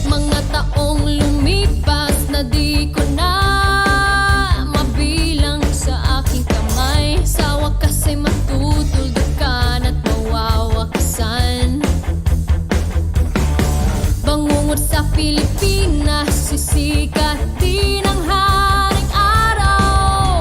Mga taong lumipas na di ko na mabilang sa aking kamay. Sa wakas ay matutuldukan at mawawakasan. Bangungot sa Pilipinas, sisikat din ang haring araw.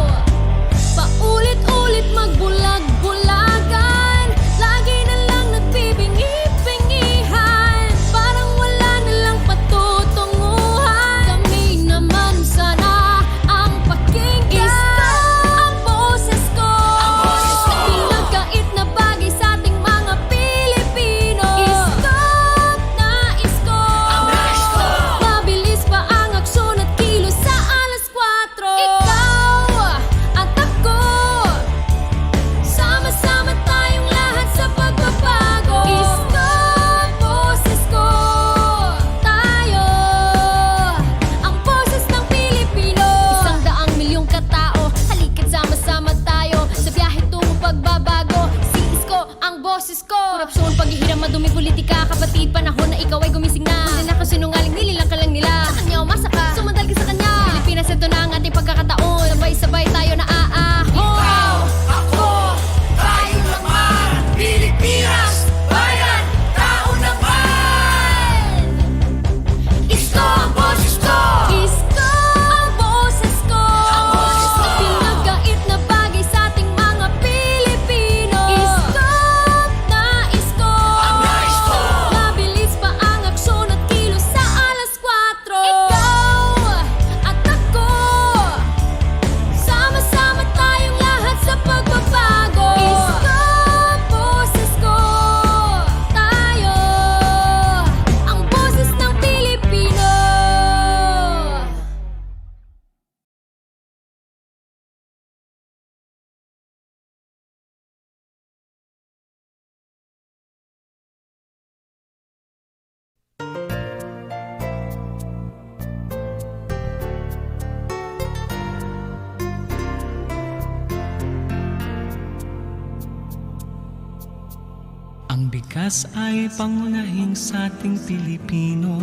Ligtas ay pangunahing sa ating Pilipino,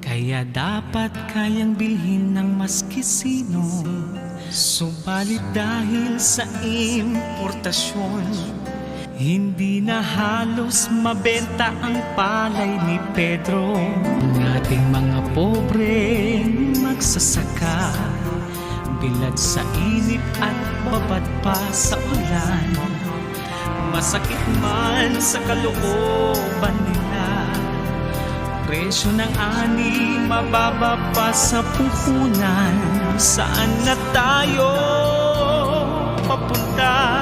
kaya dapat kayang bilhin ng maski sino. Subalit dahil sa importasyon, hindi na halos mabenta ang palay ni Pedro. Ang ating mga pobreng magsasaka, bilad sa init at babad pa sa ulan. Masakit man sa kalooban nila, presyo ng ani mababa pa sa puhunan. Saan na tayo papunta?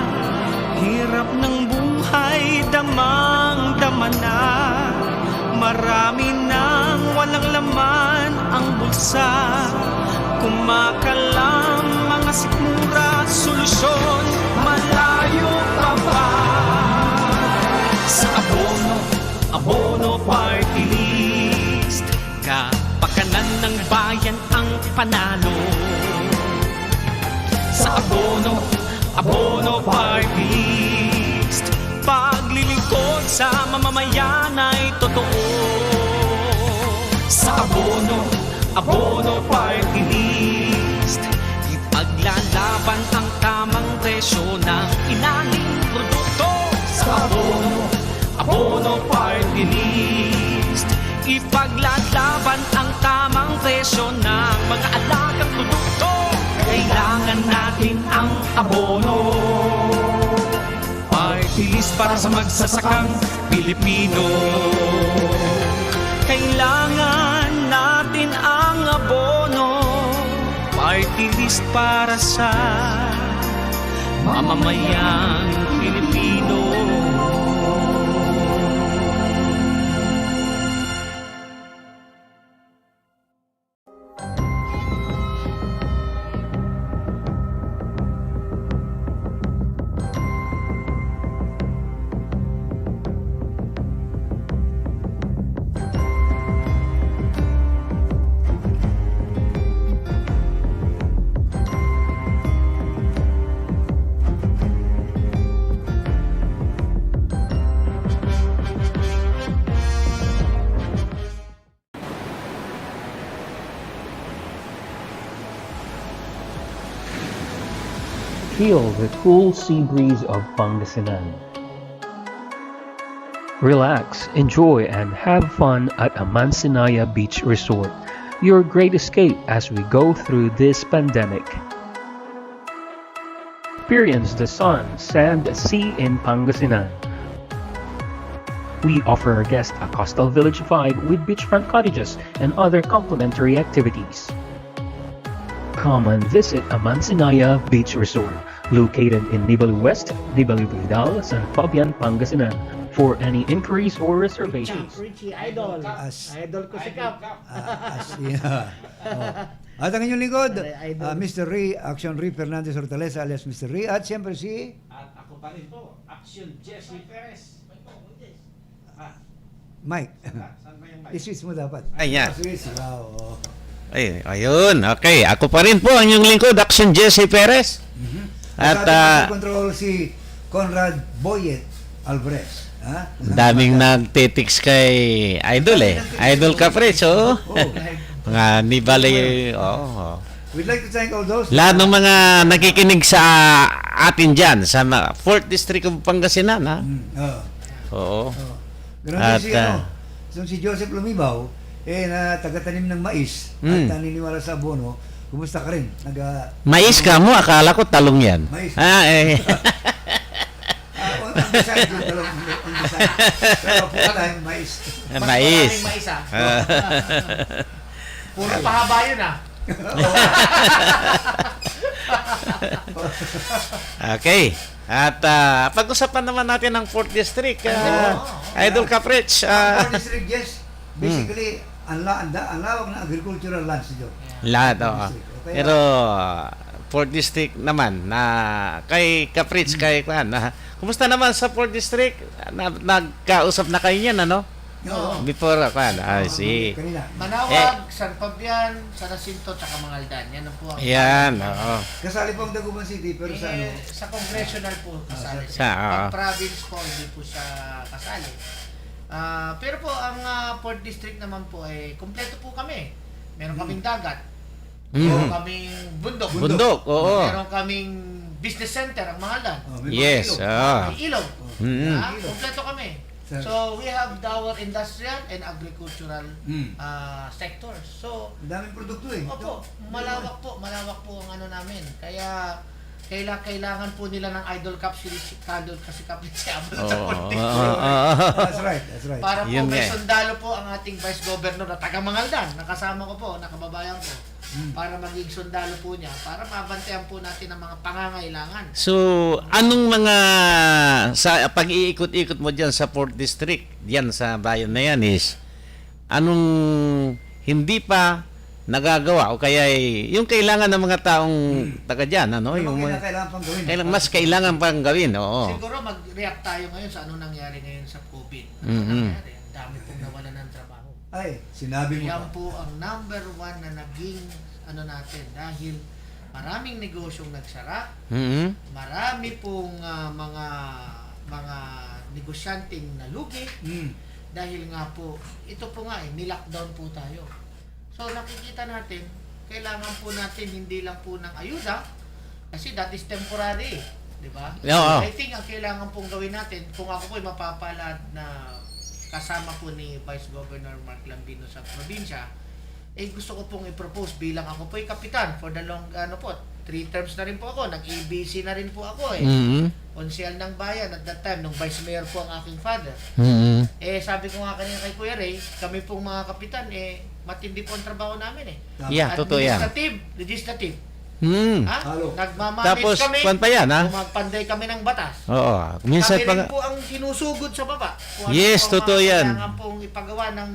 Hirap ng buhay, damang-dama na. Marami nang walang laman ang bulsa. Kumakalam mga sikmura, solusyon malayo pa ba? Sa Abono Party List, kapakanan ng bayan ang panalo. Sa Abono Party List, paglilingkod sa mamamayan ay totoo. Sa Abono Party List, ipaglalaban ang tamang presyo ng inaling produkto. Sa Abono Party List, ipaglalaban ang tamang presyo ng mga alagang produkto. Kailangan natin ang abono. Party list para sa magsasakang Pilipino. Kailangan natin ang abono. Party list para sa mamamayang Pilipino. Feel the cool sea breeze of Pangasinan. Relax, enjoy, and have fun at Amansinaya Beach Resort, your great escape as we go through this pandemic. Experience the sun, sand, sea in Pangasinan. We offer our guests a coastal village vibe with beachfront cottages and other complimentary activities. Come and visit Amansinaya Beach Resort, located in Nibali West, Nibali Vidal, San Fabian, Pangasinan. For any inquiries or reservations, Richie, idol. As- Idol ko si Cap. At ang inyong lingkod, Idol. Mr. Ray, Action Ray Fernandez Hortaleza alias Mr. Ray. At siyempre si At ako pa rin po, Action Jesse Perez. Mike. Saan ba yung mic? I-switch mo dapat. Ayan. Switch. Wow. Ay, ayun. Okay, ako pa rin po ang inyong lingkod, Action Jesse Perez. At At control si Conrad Boyet Alvarez. Ha? daming nagtitix kay Idol eh. Idol Caprice, oh. Mga Nibali, oh. We'd like to thank all those. Lahat ng mga nakikinig sa atin dyan, sa 4th District of Pangasinan, ha? Oo. Ganun At, din si, si Joseph Lumibaw, na taga-tanim ng mais at naniniwala sa abono. Kumusta ka rin? Mais ka mo, akala ko talong yan. Mais. Ah, eh. On the side, yung talong, on the side. Pero po tayo, mais. Mais. Mais ah. Puro pahaba yun ah. Okay. At pag-usapan naman natin ang 4th District. Idol Caprich. Ang district, yes, basically, ang lawak ng agricultural lands dito. Lahat, oo. Okay. Pero 4th District naman na kay Caprich, kay Kwan. Kumusta naman sa 4th District? Nagkausap na kayo niyan, ano? Oo. Before, I see. Kanina. Manawag, San Fabian, San Jacinto, tsaka Mangaldan. Yan ang po ang... Yan, oo. Kasali po ang Dagupan City, pero sa ano? Sa congressional po kasali. sa- Pag province po, hindi po siya kasali. Pero po, ang 4th district naman po, kompleto po kami. Meron kaming dagat. Meron kaming bundok. Bundok, oo. Meron kaming business center, ang Mangaldan. Oh, may mga Yes, ilog. May ilog. Mm. Kompleto kami. Sir. So, we have our industrial and agricultural Mm. sectors. So, Ang daming produkto eh. opo, malawak po ang ano namin. Kaya, kailangan po nila ng idol cup si kasi kapit si Abel sa Oo. politics. That's right, that's right. Para po Yun may nga eh. sundalo po ang ating Vice Governor na taga Mangaldan. Nakasama ko po, nakababayan ko. Para maging sundalo po niya, para mabantayan po natin ang mga pangangailangan. So, anong mga sa pag-iikot-ikot mo diyan sa 4th district, diyan sa bayan na yan is anong hindi pa nagagawa o kaya yung kailangan ng mga taong taga diyan, ano, Yung yung mga kailangan pang gawin. mas kailangan pang gawin, oo. Siguro mag-react tayo ngayon sa ano nangyari ngayon sa COVID. Ano Mhm. nangyari? Ang dami pong nawalan ng trabaho. Ay, sinabi mo Yan pa. po ang number 1 na naging ano natin dahil maraming negosyong nagsara, Mhm. marami pong mga negosyanteng nalugi Mm. dahil nga po ito po nga nilockdown po tayo. So nakikita natin, kailangan po natin hindi lang po ng ayuda kasi that is temporary, di ba? Oo. I think ang kailangan pong gawin natin, kung ako po ay mapapalad na kasama po ni Vice Governor Mark Lambino sa probinsya, gusto ko pong i-propose bilang ako po ay kapitan for the long, 3 terms na rin po ako, nag-ABC na rin po ako Mhm. Konsyal ng bayan at that time, nung vice mayor po ang aking father. Mhm. Sabi ko nga kanina kay Kuya Ray, kami pong mga kapitan, matindi po ang trabaho namin Yeah, totoo yan. Legislative. Hmm. Halo. Nagmamanage Tapos, kami. kwan pa yan, ha? Magpanday kami ng batas. Oo. Minsan Kami pa rin po ang sinusugod sa baba. Kung Yes, po ang totoo mga yan. Kailangan pong ipagawa ng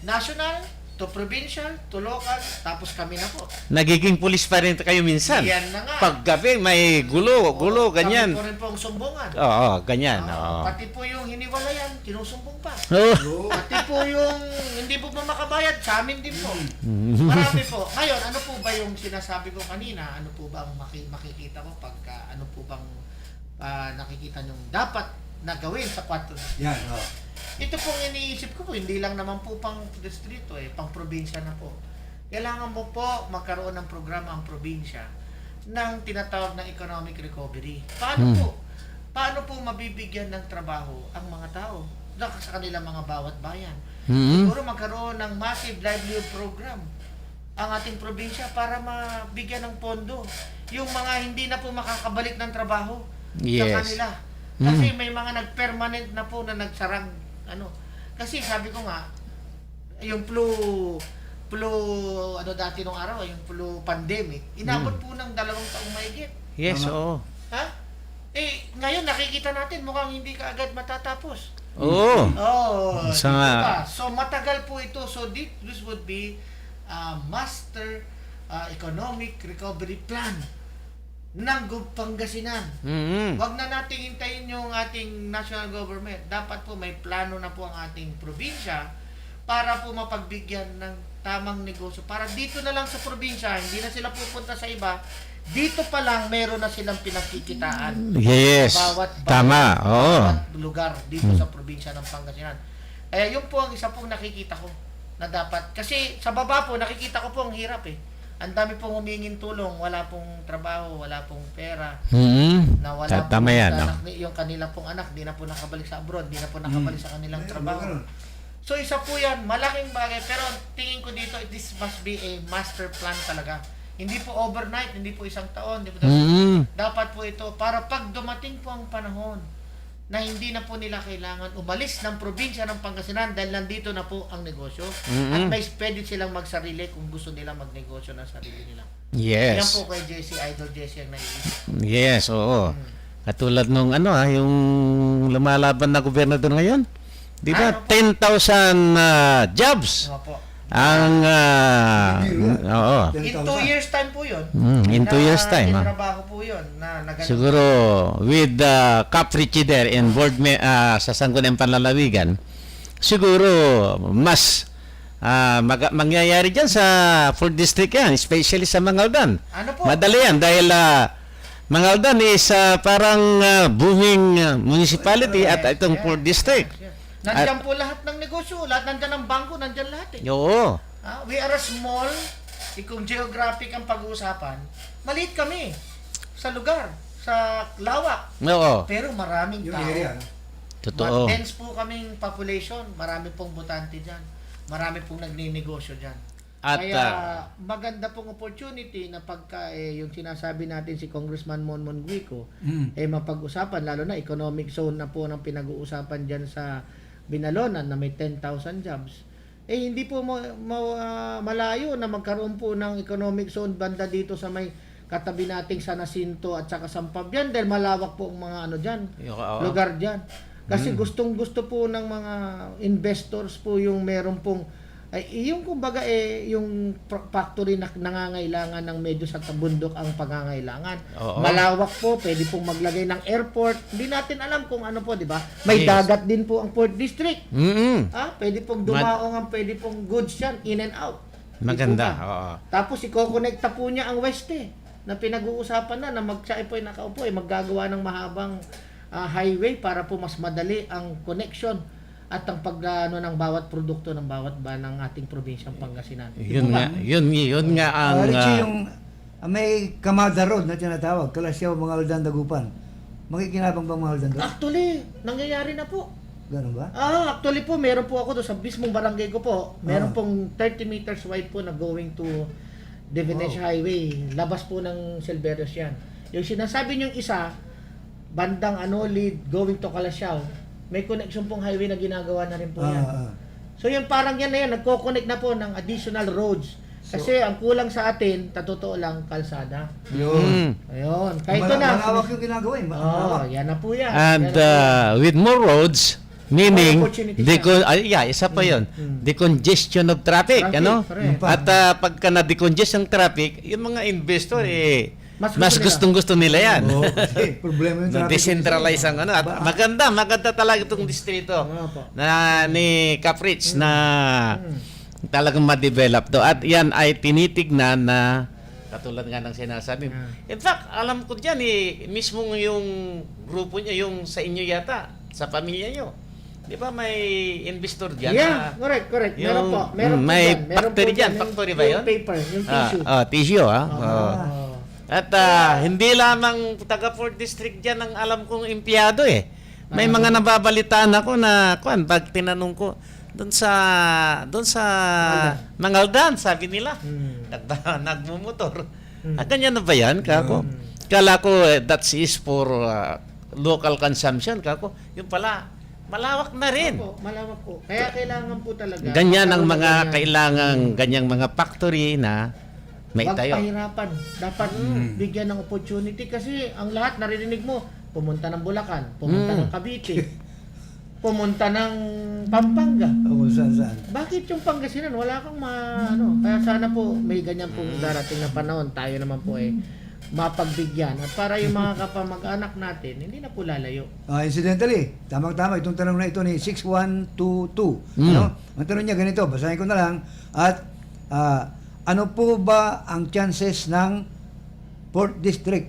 national, to provincial, to local, tapos kami na po. nagiging pulis pa rin kayo minsan. Yan na nga. Paggabi may gulo, ganyan. Kami po rin po ang sumbungan. Oo, ganyan. Oo. Pati po yung hiniwalayan, kinusumbong pa. Oo. Pati po yung hindi po pa makabayad, sa amin din po. Marami po. Ngayon, ano po ba yung sinasabi ko kanina? Ano po ba ang makikita ko pagka ano po bang nakikita nyo dapat na gawin sa 4? Yan, oh. Ito pong iniisip ko po, hindi lang naman po pang distrito pang probinsya na po. Kailangan mo po magkaroon ng programa ang probinsya ng tinatawag na economic recovery. Paano po? Paano po mabibigyan ng trabaho ang mga tao sa kanilang mga bawat bayan? Mhm. Siguro magkaroon ng massive livelihood program ang ating probinsya para mabigyan ng pondo yung mga hindi na po makakabalik ng trabaho sa Yes. kanila. Kasi may mga nag-permanent na po na nagsarang Kasi sabi ko nga, yung flu dati nung araw, yung flu pandemic, inabot po ng 2 taong mahigit. Yes, Tama. oo. Ha? Ngayon nakikita natin mukhang hindi ka agad matatapos. Oo. Oh, Sa diba? nga. So matagal po ito. So this would be master economic recovery plan ng Pangasinan. Mhm. Huwag na nating hintayin yung ating national government. Dapat po may plano na po ang ating probinsya para po mapagbigyan ng tamang negosyo. Para dito na lang sa probinsya, hindi na sila pupunta sa iba. Dito pa lang meron na silang pinagkikitaan. Yes. Bawat bayan, Tama. Oo. bawat lugar dito sa probinsya ng Pangasinan. Kaya yun po ang isa pong nakikita ko na dapat. Kasi sa baba po, nakikita ko po ang hirap Ang dami pong humingin tulong, wala pong trabaho, wala pong pera, Mhm. na wala Tama pong yan, anak, yung kanila pong anak, di na po nakabalik sa abroad, di na po nakabalik sa kanilang trabaho. So isa po yan, malaking bagay, pero tingin ko dito, this must be a master plan talaga. Hindi po overnight, hindi po isang taon, hindi po dapat po ito, para pag dumating po ang panahon, na hindi na po nila kailangan umalis ng probinsya ng Pangasinan dahil nandito na po ang negosyo. At may pwede silang magsarili kung gusto nila magnegosyo ng sarili nila. Yan Yes. po kay Jesse, Idol Jesse ang naiisip. Yes, oo. Katulad nung yung lumalaban na gobernador ngayon. Di ba? 10,000 jobs. Ano po? Ang oo. In 2 years time po yun. In 2 years time. Trabaho po yun. Na nagano. Siguro with Cap Richie there and board sa Sangguniang Panlalawigan, siguro mas mangyayari dyan sa 4th District yan, especially sa Mangaldan. Ano po? Madali yan dahil Mangaldan is parang booming municipality at itong 4th District. Nandiyan po lahat ng negosyo, lahat nandiyan ang bangko, nandiyan lahat eh. Oo. We are a small, kung geographic ang pag-uusapan, maliit kami sa lugar, sa lawak. Oo. Pero maraming Yung tao. area, no? Totoo. Dense po kaming population, marami pong botante dyan. Marami pong nagninegosyo dyan. At, Kaya maganda pong opportunity na pagka yung sinasabi natin si Congressman Monmon Guico, mapag-usapan, lalo na economic zone na po ng pinag-uusapan dyan sa Binalonan na may 10,000 jobs. Hindi po malayo na magkaroon po ng economic zone banda dito sa may katabi nating San Jacinto at saka Sampabian dahil malawak po ang mga dyan, lugar dyan. Kasi gustong-gusto po ng mga investors po yung meron pong yung kumbaga yung factory na nangangailangan ng medyo sa bundok ang pangangailangan. Malawak po, pwede pong maglagay ng airport. Hindi natin alam kung ano po, di ba? May dagat din po ang 4th District. Pwede pong dumaong pwede pong goods yan, in and out. Maganda. Tapos iko-connecta po niya ang west na pinag-uusapan na siya po ay nakaupo maggagawa ng mahabang highway para po mas madali ang connection at ang pagano ng bawat produkto ng bawat ng ating probinsyang Pangasinan. Yun nga ang Richie, yung may Kamada Road na tinatawag, Kalasyaw, Mangaldan, Dagupan. Makikinabang bang Mangaldan doon? Actually, nangyayari na po. Ganun ba? Actually po, meron po ako doon sa mismong barangay ko po. Meron pong 30 meters wide po na going to Divinesh Highway. Labas po ng Silverios yan. Yung sinasabi niyong isa, bandang lead going to Kalasyaw, may connection pong highway na ginagawa na rin po yan. So yung parang yan na yan, nagko-connect na po ng additional roads. Kasi ang kulang sa atin, totoo lang, kalsada. Yun. Ayun. Kahit ito na. Malawak yung ginagawa Yan na po yan. and with more roads, meaning More opportunity isa pa yun. Decongestion of traffic, ano? correct. At pagka na-decongest ang traffic, yung mga investor mas gusto gustong-gusto nila yan. Oo, kasi problema yung traffic. Decentralize ang at maganda talaga itong distrito na ni Caprich na talagang ma-develop to. At yan ay tinitignan na katulad nga ng sinasabi. In fact, alam ko dyan mismong yung grupo niya, yung sa inyo yata, sa pamilya nyo. Di ba may investor dyan? Yeah, correct. Meron po. May dyan. Meron factory po dyan. dyan. Factory ba yun? Yung paper, yung tissue. Tissue, At hindi lamang taga 4th District dyan ang alam kong empleyado May mga nababalitaan ako na pag tinanong ko doon sa Mangaldan, sabi nila, nagmumotor. Ganyan na ba yan, kako? Kala ko that is for local consumption, kako. Yung pala, malawak na rin. Malawak po. Kaya kailangan po talaga. Ganyan ang mga kailangang ganyang mga factory na may Huwag tayo. pahirapan. Dapat bigyan ng opportunity kasi ang lahat naririnig mo, pumunta ng Bulacan, pumunta ng Cavite, pumunta ng Pampanga. Kung saan. Bakit yung Pangasinan? Wala kang Kaya sana po may ganyan pong darating na panahon. Tayo naman po mapagbigyan. At para yung mga kapamag-anak natin, hindi na po lalayo. Incidentally, tamang-tama itong tanong na ito ni 6122. Ang tanong niya ganito, basahin ko na lang. At ano po ba ang chances ng 4th District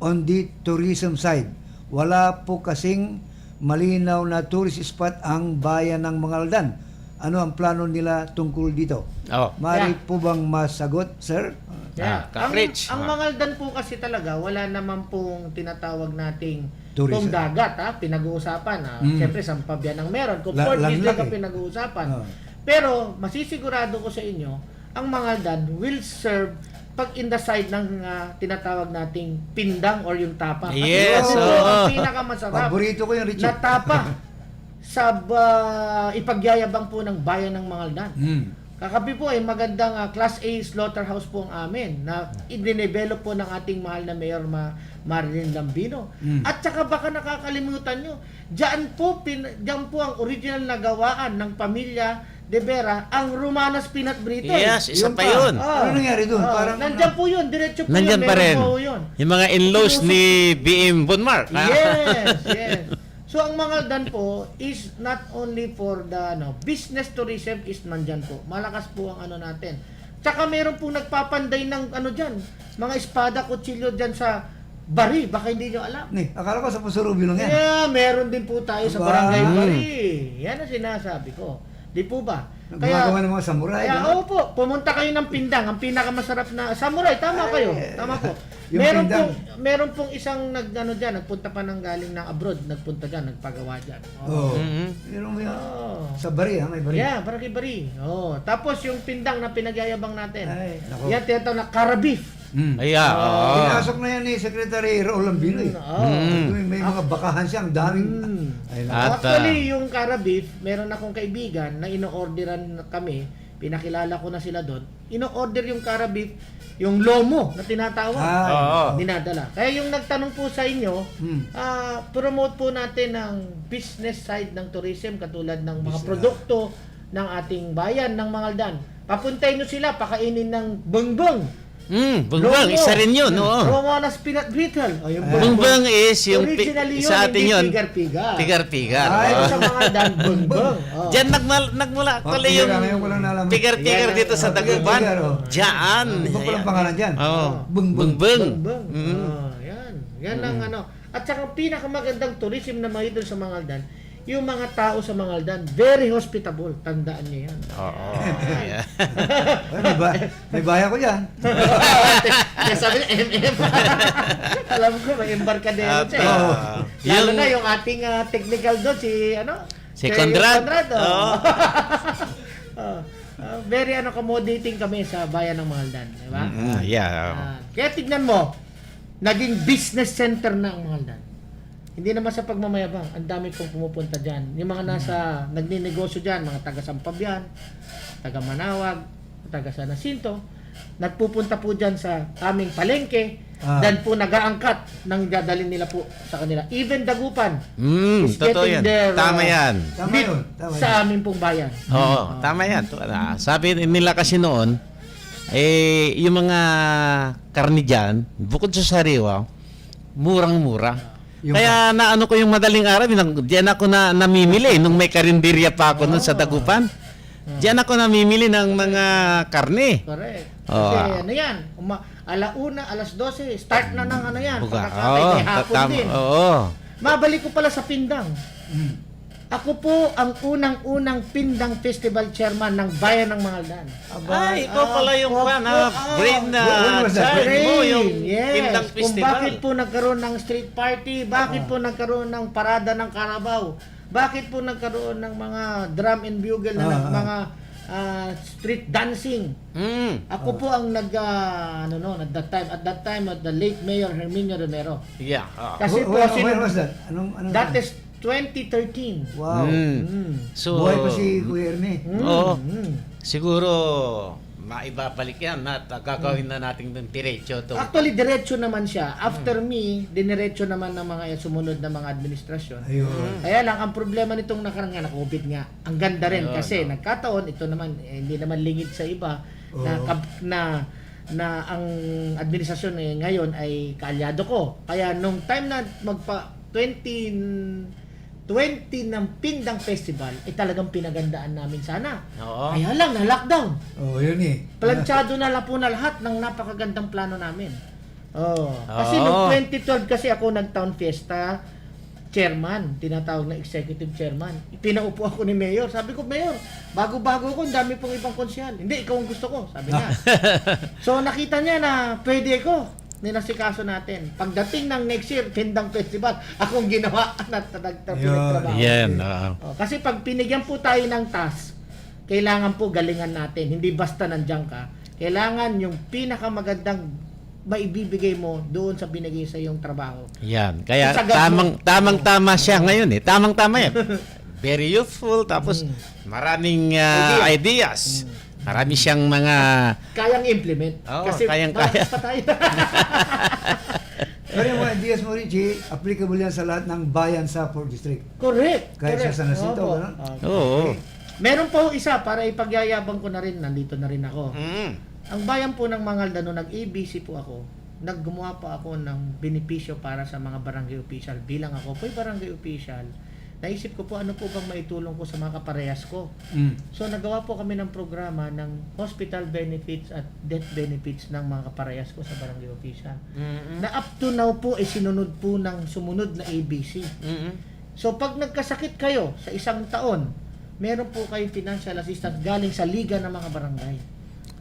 on the tourism side? Wala po kasing malinaw na tourist spot ang bayan ng Mangaldan. Ano ang plano nila tungkol dito? Maaari po bang masagot, sir? Caprich. Ang Mangaldan po kasi talaga, wala naman pong tinatawag nating Tourism. kung dagat, pinag-uusapan. Siyempre, Sampabian ang meron. Kung 4th District ang pinag-uusapan. Pero, masisigurado ko sa inyo, ang Mangaldan will serve pag in the side ng tinatawag nating pindang or yung tapa. Yes, ang pinakamasarap. Paborito ko yung Richie. Na tapa sa ipagyayabang po ng bayan ng Mangaldan. Kakabi po magandang Class A slaughterhouse po ang amin na i-develop po ng ating mahal na Mayor Marilyn Lambino. At saka baka nakakalimutan nyo, diyan po ang original na gawaan ng pamilya De Vera, ang Romanas Peanut Brittle. Yes, isa pa yun. Ano nangyari doon? Nandyan po yun, diretso po Nandyan yun. pa rin. Po yun. Yung mga in-laws ni BM Bonmar. Yes. So ang Mangaldan po is not only for the business tourism is nandyan po. Malakas po ang ano natin. Tsaka meron po nagpapanday ng ano dyan, mga espada, kutsilyo dyan sa Bari. Baka hindi nyo alam. Akala ko sa Pusurubio lang yan. Yeah, meron din po tayo sa Aba. Barangay Bari. Yan ang sinasabi ko. Di po ba? Gumagawa ng mga samurai. Kaya, gano'n? opo, pumunta kayo ng Pindang, ang pinakamasarap na samurai, tama kayo. Tama po. Yung Pindang. Meron pong isang nagpunta pa ng galing ng abroad, nagpunta diyan, nagpagawa diyan. Oo. Mhm. Meron mo yan. Oh. Sa Bari, may Bari. Yeah, para kay Bari. Oh, tapos yung Pindang na pinagyayabang natin. Ay, nako. Yan tinatawag na Carabif. Ay, oo. Pinasok na yan ni Secretary Raul Lambino eh. May mga bakahan siya, ang daming... Ay, nako. At, Actually, yung Carabif, meron akong kaibigan na ino-orderan kami, pinakilala ko na sila doon. Ino-order yung Carabif, yung lomo na tinatawag. Oo. Dinadala. Kaya yung nagtanong po sa inyo, promote po natin ang business side ng tourism katulad ng mga produkto ng ating bayan ng Mangaldan. Papuntahin nyo sila, pakainin ng bongbong. Bungbang, isa rin yun. Oo. Romanas peanut brittle. O, yung Bungbang is yung originally sa atin hindi yun. Pigar-pigar. Tigar-tigar. Ay, Oo. sa Mangaldan, bongbong. Oh. Diyan nagmula actually yung Ngayon ko lang nalaman. tigar-tigar Yan, dito sa Dagupan. tigar, oh. Diyan. Iba palang pangalan dyan. Oo. Bungbong. Bungbang. Bongbong. Oh, yan. Yan ang ano. At saka pinakamagandang tourism na may doon sa Mangaldan, yung mga tao sa Mangaldan, very hospitable. Tandaan niyo yan. Oo. Yeah. Ay, may baya ko dyan. Kaya sabi niya, MM. Alam ko, may embarkadero siya. Oo. Lalo Yung- na yung ating technical doon, Si Conrad. Oo. Very accommodating kami sa bayan ng Mangaldan. Di ba? Yeah. Kaya tignan mo, naging business center na ang Mangaldan. Hindi naman sa pagmamayabang, ang dami pong pumupunta dyan. Yung mga nasa, nagninegosyo dyan, mga taga Sampabian, taga Manawag, taga San Jacinto, nagpupunta po dyan sa aming palengke, dan po nag-aangkat ng dadalhin nila po sa kanila. Even Dagupan is Totoo getting yan. their Tama yan. Tama meat yun. Tama sa yun. aming pong bayan. Oo, tama yan. Sabi nila kasi noon, yung mga karni dyan, bukod sa sariwa, murang-mura. Kaya naano ko yung madaling araw, diyan ako na namimili nung may karinderya pa ako noon sa Dagupan. Diyan ako namimili ng mga karne. Correct. Oo. Kasi ano yan, alauna, alas 12, start na ng ano yan. Buga. Pagkakatay, may hapon din. Oo. Mabalik ko pala sa Pindang. Ako po ang unang-unang Pindang Festival Chairman ng Bayan ng Mangaldan. Ay, ikaw pala yung brain na When was that? child mo, yung Yes. Pindang Kung Festival. bakit po nagkaroon ng street party, bakit po nagkaroon ng parada ng Carabao, bakit po nagkaroon ng mga drum and bugle na mga street dancing. Ako po ang at that time at the late Mayor Herminio Romero. Yeah. Kasi po When was that? Anong that is 2013. Wow. So, Buhay pa si Kuya Ernie. Oo. Siguro maibabalik yan at gagawin na natin ng diretso to. Actually, diretso naman siya. After me, diniretso naman ng mga sumunod na mga administrasyon. Ayun. Kaya lang, ang problema nitong nakarang nga, COVID nga, ang ganda rin kasi nagkataon, ito naman, hindi naman lingid sa iba, na ang administrasyon ngayon ay kaalyado ko. Kaya nung time na 2020 ng Pindang Festival, talagang pinagandaan namin sana. Oo. Kaya lang, na-lockdown. Oh, yun eh. Planchado na lang po na lahat ng napakagandang plano namin. Kasi Oo. noong 2012 kasi ako nag-town fiesta chairman, tinatawag na executive chairman. Pinaupo ako ni Mayor. Sabi ko, Mayor, bago-bago ko, ang dami pong ibang konsyal. Hindi, ikaw ang gusto ko, sabi niya. So nakita niya na pwede ko. Ninasikaso natin. Pagdating ng next year, Pindang Festival, akong ginawa na pinagtrabaho. Yan. Kasi pag pinigyan po tayo ng task, kailangan po galingan natin. Hindi basta nandiyan ka. Kailangan yung pinakamagandang maibibigay mo doon sa binigay sa iyong trabaho. Yan. Kaya Isagad mo. tamang-tama siya ngayon eh. Tamang-tama yan. Very youthful, tapos maraming ideas. Marami siyang mga... Kayang implement. Oo, Kasi kayang-kaya. malakas pa tayo. Pero yung mga ideas mo, Richie, applicable yan sa lahat ng bayan sa 4th District. Correct. Kahit correct. sa San Jacinto, Opo. gano'n? Oo. Meron po isa para ipagyayabang ko na rin. Nandito na rin ako. Mm. Ang bayan po ng Mangaldan, nung nag-ABC po ako, naggumawa pa ako ng benepisyo para sa mga barangay official. Bilang ako po'y barangay official, naisip ko po ano po bang maitulong ko sa mga kaparehas ko. So nagawa po kami ng programa ng hospital benefits at death benefits ng mga kaparehas ko sa barangay official. Na up to now po sinunod po ng sumunod na ABC. So pag nagkasakit kayo sa isang taon, meron po kayong financial assistance galing sa liga ng mga barangay.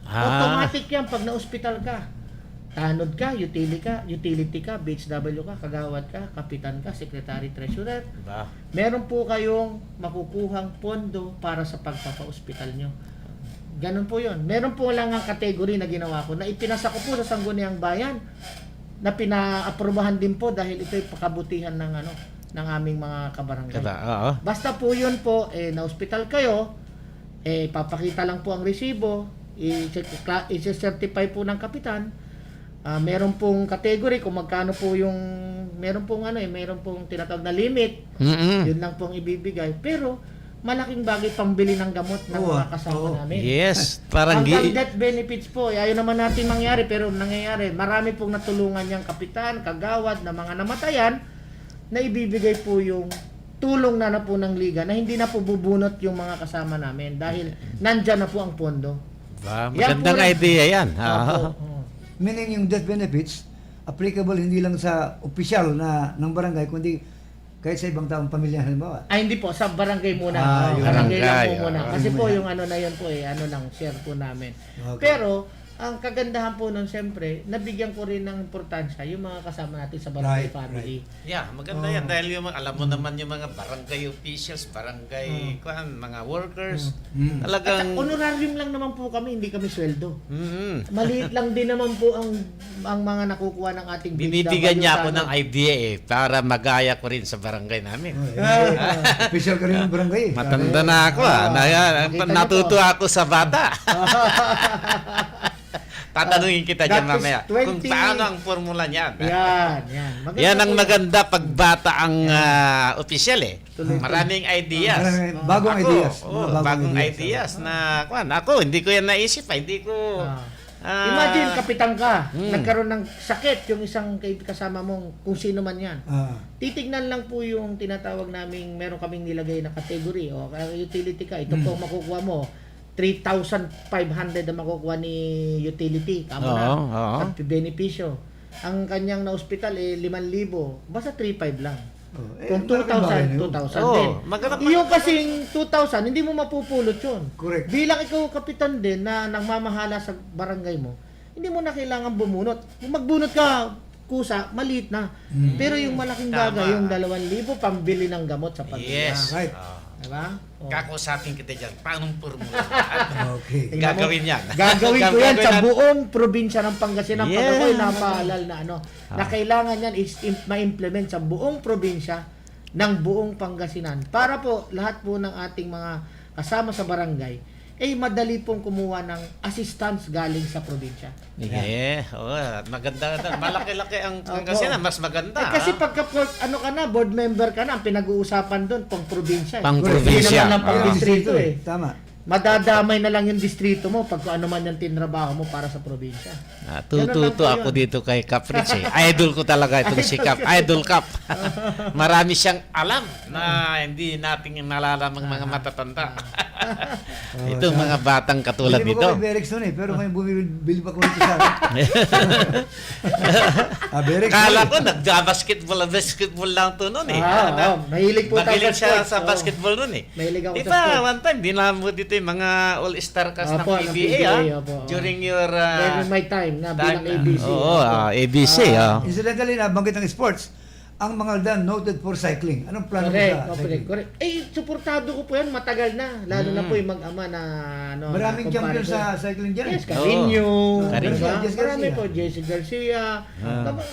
Automatic yan pag na-hospital ka. Tanod ka, utility ka, BHW ka, kagawad ka, kapitan ka, secretary, treasurer. Meron po kayong makukuhang pondo para sa pagpapa-hospital nyo. Ganun po yun. Meron po lang ang category na ginawa ko na ipinasa ko po sa Sangguniang Bayan na pina-aprobahan din po dahil ito'y pakabutihan ng aming mga kabarangay. Basta po yun po, na-hospital kayo, papakita lang po ang resibo, i-certify po ng kapitan. Meron pong category kung magkano po yung meron pong tinatawag na limit. Yun lang pong ibibigay. Pero malaking bagay pambili ng gamot ng mga kasama namin. Yes, parang hanggang death benefits po. Ayaw naman natin mangyari pero nangyayari. Marami pong natulungan niyang kapitan, kagawad na mga namatayan na ibibigay po yung tulong na po ng liga na hindi na po bubunot yung mga kasama namin dahil nandyan na po ang pondo. Magandang idea yan. Meaning yung death benefits, applicable hindi lang sa opisyal ng barangay, kundi kahit sa ibang taong pamilya, halimbawa. Ay, hindi po. Sa barangay muna. Yung Barangay lang barangay, po muna. barangay Kasi po muna. yung na yan po lang, share po namin. Okay. Pero, ang kagandahan po nun, siyempre, nabigyan ko rin ng importansya yung mga kasama natin sa barangay Right, family. Yeah, maganda yan dahil alam mo naman yung mga barangay officials, barangay mga workers. At Talagang honorarium lang naman po kami, hindi kami sweldo. Maliit lang din naman po ang mga nakukuha ng ating binibigyan BHW niya ako sa ng idea para magaya ko rin sa barangay namin. Official ka rin ng barangay. Matanda na ako Nakita niyo Natuto po. ako sa bata. Tatanungin kita dyan That is mamaya 20 kung paano ang formula niyan. Yan. Maganda Yan ang po maganda pag bata ang opisyal Maraming ideas. Bagong ideas. Bagong ideas na ako hindi ko yan naisip, hindi ko Imagine, kapitan ka, nagkaroon ng sakit yung isang kasama mong kung sino man yan. Titignan lang po yung tinatawag naming, meron kaming nilagay na category o utility ka. Ito po ang makukuha mo. 3,500 na makukuha ni utility. Kamo na. At benepisyo. Ang kanyang na hospital 5,000. Basta 3,500 lang. Kung 2,000 din. Yung kasing 2,000, hindi mo mapupulot yun. Correct. Bilang ikaw kapitan din na nangmamahala sa barangay mo, hindi mo na kailangan bumunot. Kung magbunot ka, kusa, maliit na. Pero yung malaking bagay, yung 2,000 pambili ng gamot sa pamilya. Yes. Right. Diba? Kakusapin kita dyan. Paano formula? Okay. Tingnan mo, Gagawin yan. Gagawin ko yan sa Gagawin buong probinsya ng Pangasinan. Pag Yeah. ako'y napaalal na na kailangan yan is ma-implement sa buong probinsya ng buong Pangasinan. Para po lahat po ng ating mga kasama sa barangay madali pong kumuha ng assistance galing sa probinsya. Maganda. Malaki-laki ang Pangasinan. Mas maganda. Kasi pagka board member ka na, ang pinag-uusapan doon pang probinsya. Pang-probinsya. Hindi naman lang pang-distrito Tama. Madadamay na lang yung distrito mo pag ano man yung tinrabaho mo para sa probinsya. Tututo ako dito kay Cap Rich Idol ko talaga itong si Cap. Idol Cap. Marami siyang alam na hindi natin nalalamang mga matatanda. Itong mga batang katulad Hindi nito. ko kay Berex noon pero ngayon bumibili pa ko nito sa Berex. Kala ko basketball lang to noon Mahilig po tayo Mahilig siya sports. sa basketball noon Mahilig ako Di sa ba, sports. one time, dinamo dito yung mga all-star cast ng Opo, ng PBA, PBA, opo. during your During my time na bilang ABC. ABC. Incidentally, nabanggit ng sports, ang mga Aldan noted for cycling. Anong plano mo sa cycling? Correct. Suportado ko po yan, matagal na. Lalo na po yung mag-ama na Maraming na champion kumpare sa ko. cycling dyan. Yes, Carino. Carino. Marami po, Jesse Garcia.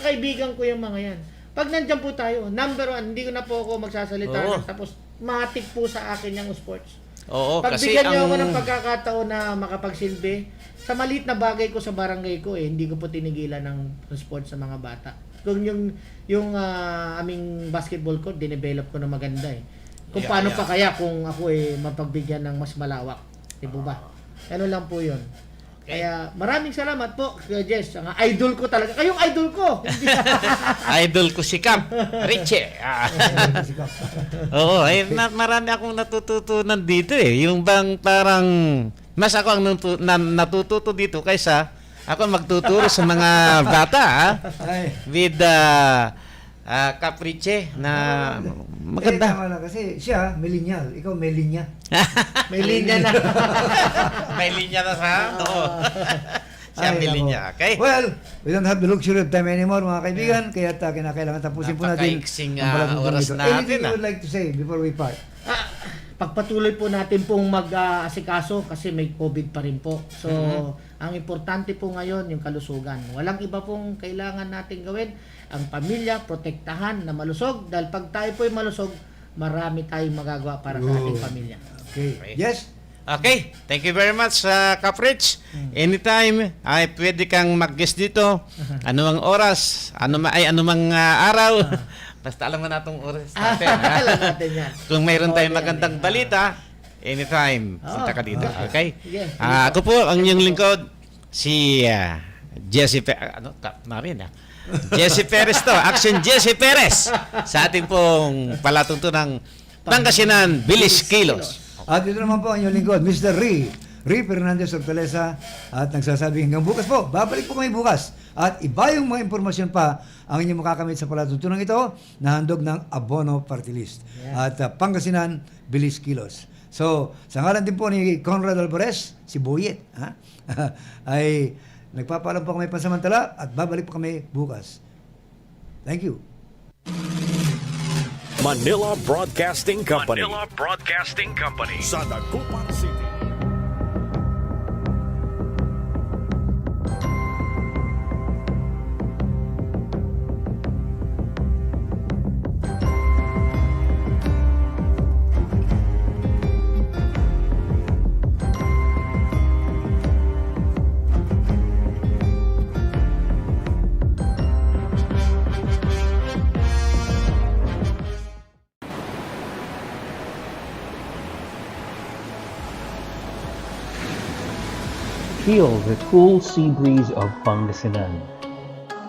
Kaibigan ko yung mga yan. Pag nandyan po tayo, number 1, hindi ko na po ako magsasalita. Tapos, matik po sa akin yung sports. Kasi Pagbigyan niyo ako ng pagkakataon na makapagsilbi, sa maliit na bagay ko sa barangay ko, hindi ko po tinigilan ng sports sa mga bata. Kung yung aming basketball court, dinevelop ko na maganda Kung paano pa kaya kung ako mapagbigyan ng mas malawak. Di ba? Ano lang po yun. Kaya maraming salamat po, Kuya Jess. Ang idol ko talaga. Kayong idol ko. Idol ko si Cam Richie. Oo, marami akong natututunan dito eh. Yung bang parang mas ako ang natututo dito kaysa ako magtuturo sa mga bata Ay. with Caprice na maganda. Tama lang kasi siya, millennial. Ikaw, may linya. May linya na. May linya na sa oo. Siya Ay, may nako. linya, okay? Well, we don't have the luxury of time anymore, mga kaibigan. Kaya kinakailangan tapusin po natin Napakaiksing, ang palatuntunan oras ito. natin, Anything you would like to say before we part? Pagpatuloy po natin pong mag-asikaso kasi may COVID pa rin po. So, ang importante po ngayon yung kalusugan. Walang iba pong kailangan natin gawin. Ang pamilya, protektahan na malusog. Dahil pag tayo po malusog, marami tayong magagawa para sa ating pamilya. Okay. Yes? Okay, thank you very much, Caprich. Anytime ay pwede kang mag-guest dito. Anumang oras, anumang araw. Basta alam mo na itong oras natin. ha? Alam natin yan. Kung mayroon tayong Okay, magandang balita, anytime, punta ka dito. Okay? Sige. Ako po, ang inyong lingkod, si Jesse Jesse Perez to. Action Jesse Perez. Sa ating pong palatuntunang Pangasinan, Bilis Kilos. At dito naman po ang inyong lingkod, Mr. Ri Fernandez Hortaleza, at nagsasabi hanggang bukas po. Babalik po kami bukas. At iba yung mga impormasyon pa ang inyong makakamit sa palatuntunan ito na handog ng Abono Party List. At Pangasinan, Bilis Kilos. So, sa ngalan din po ni Conrad Alvarez, si Boyet, ay nagpapaalam po kami pansamantala at babalik po kami bukas. Thank you. Manila Broadcasting Company. Manila Broadcasting Company. Sa Dagupan City. Feel the cool sea breeze of Pangasinan.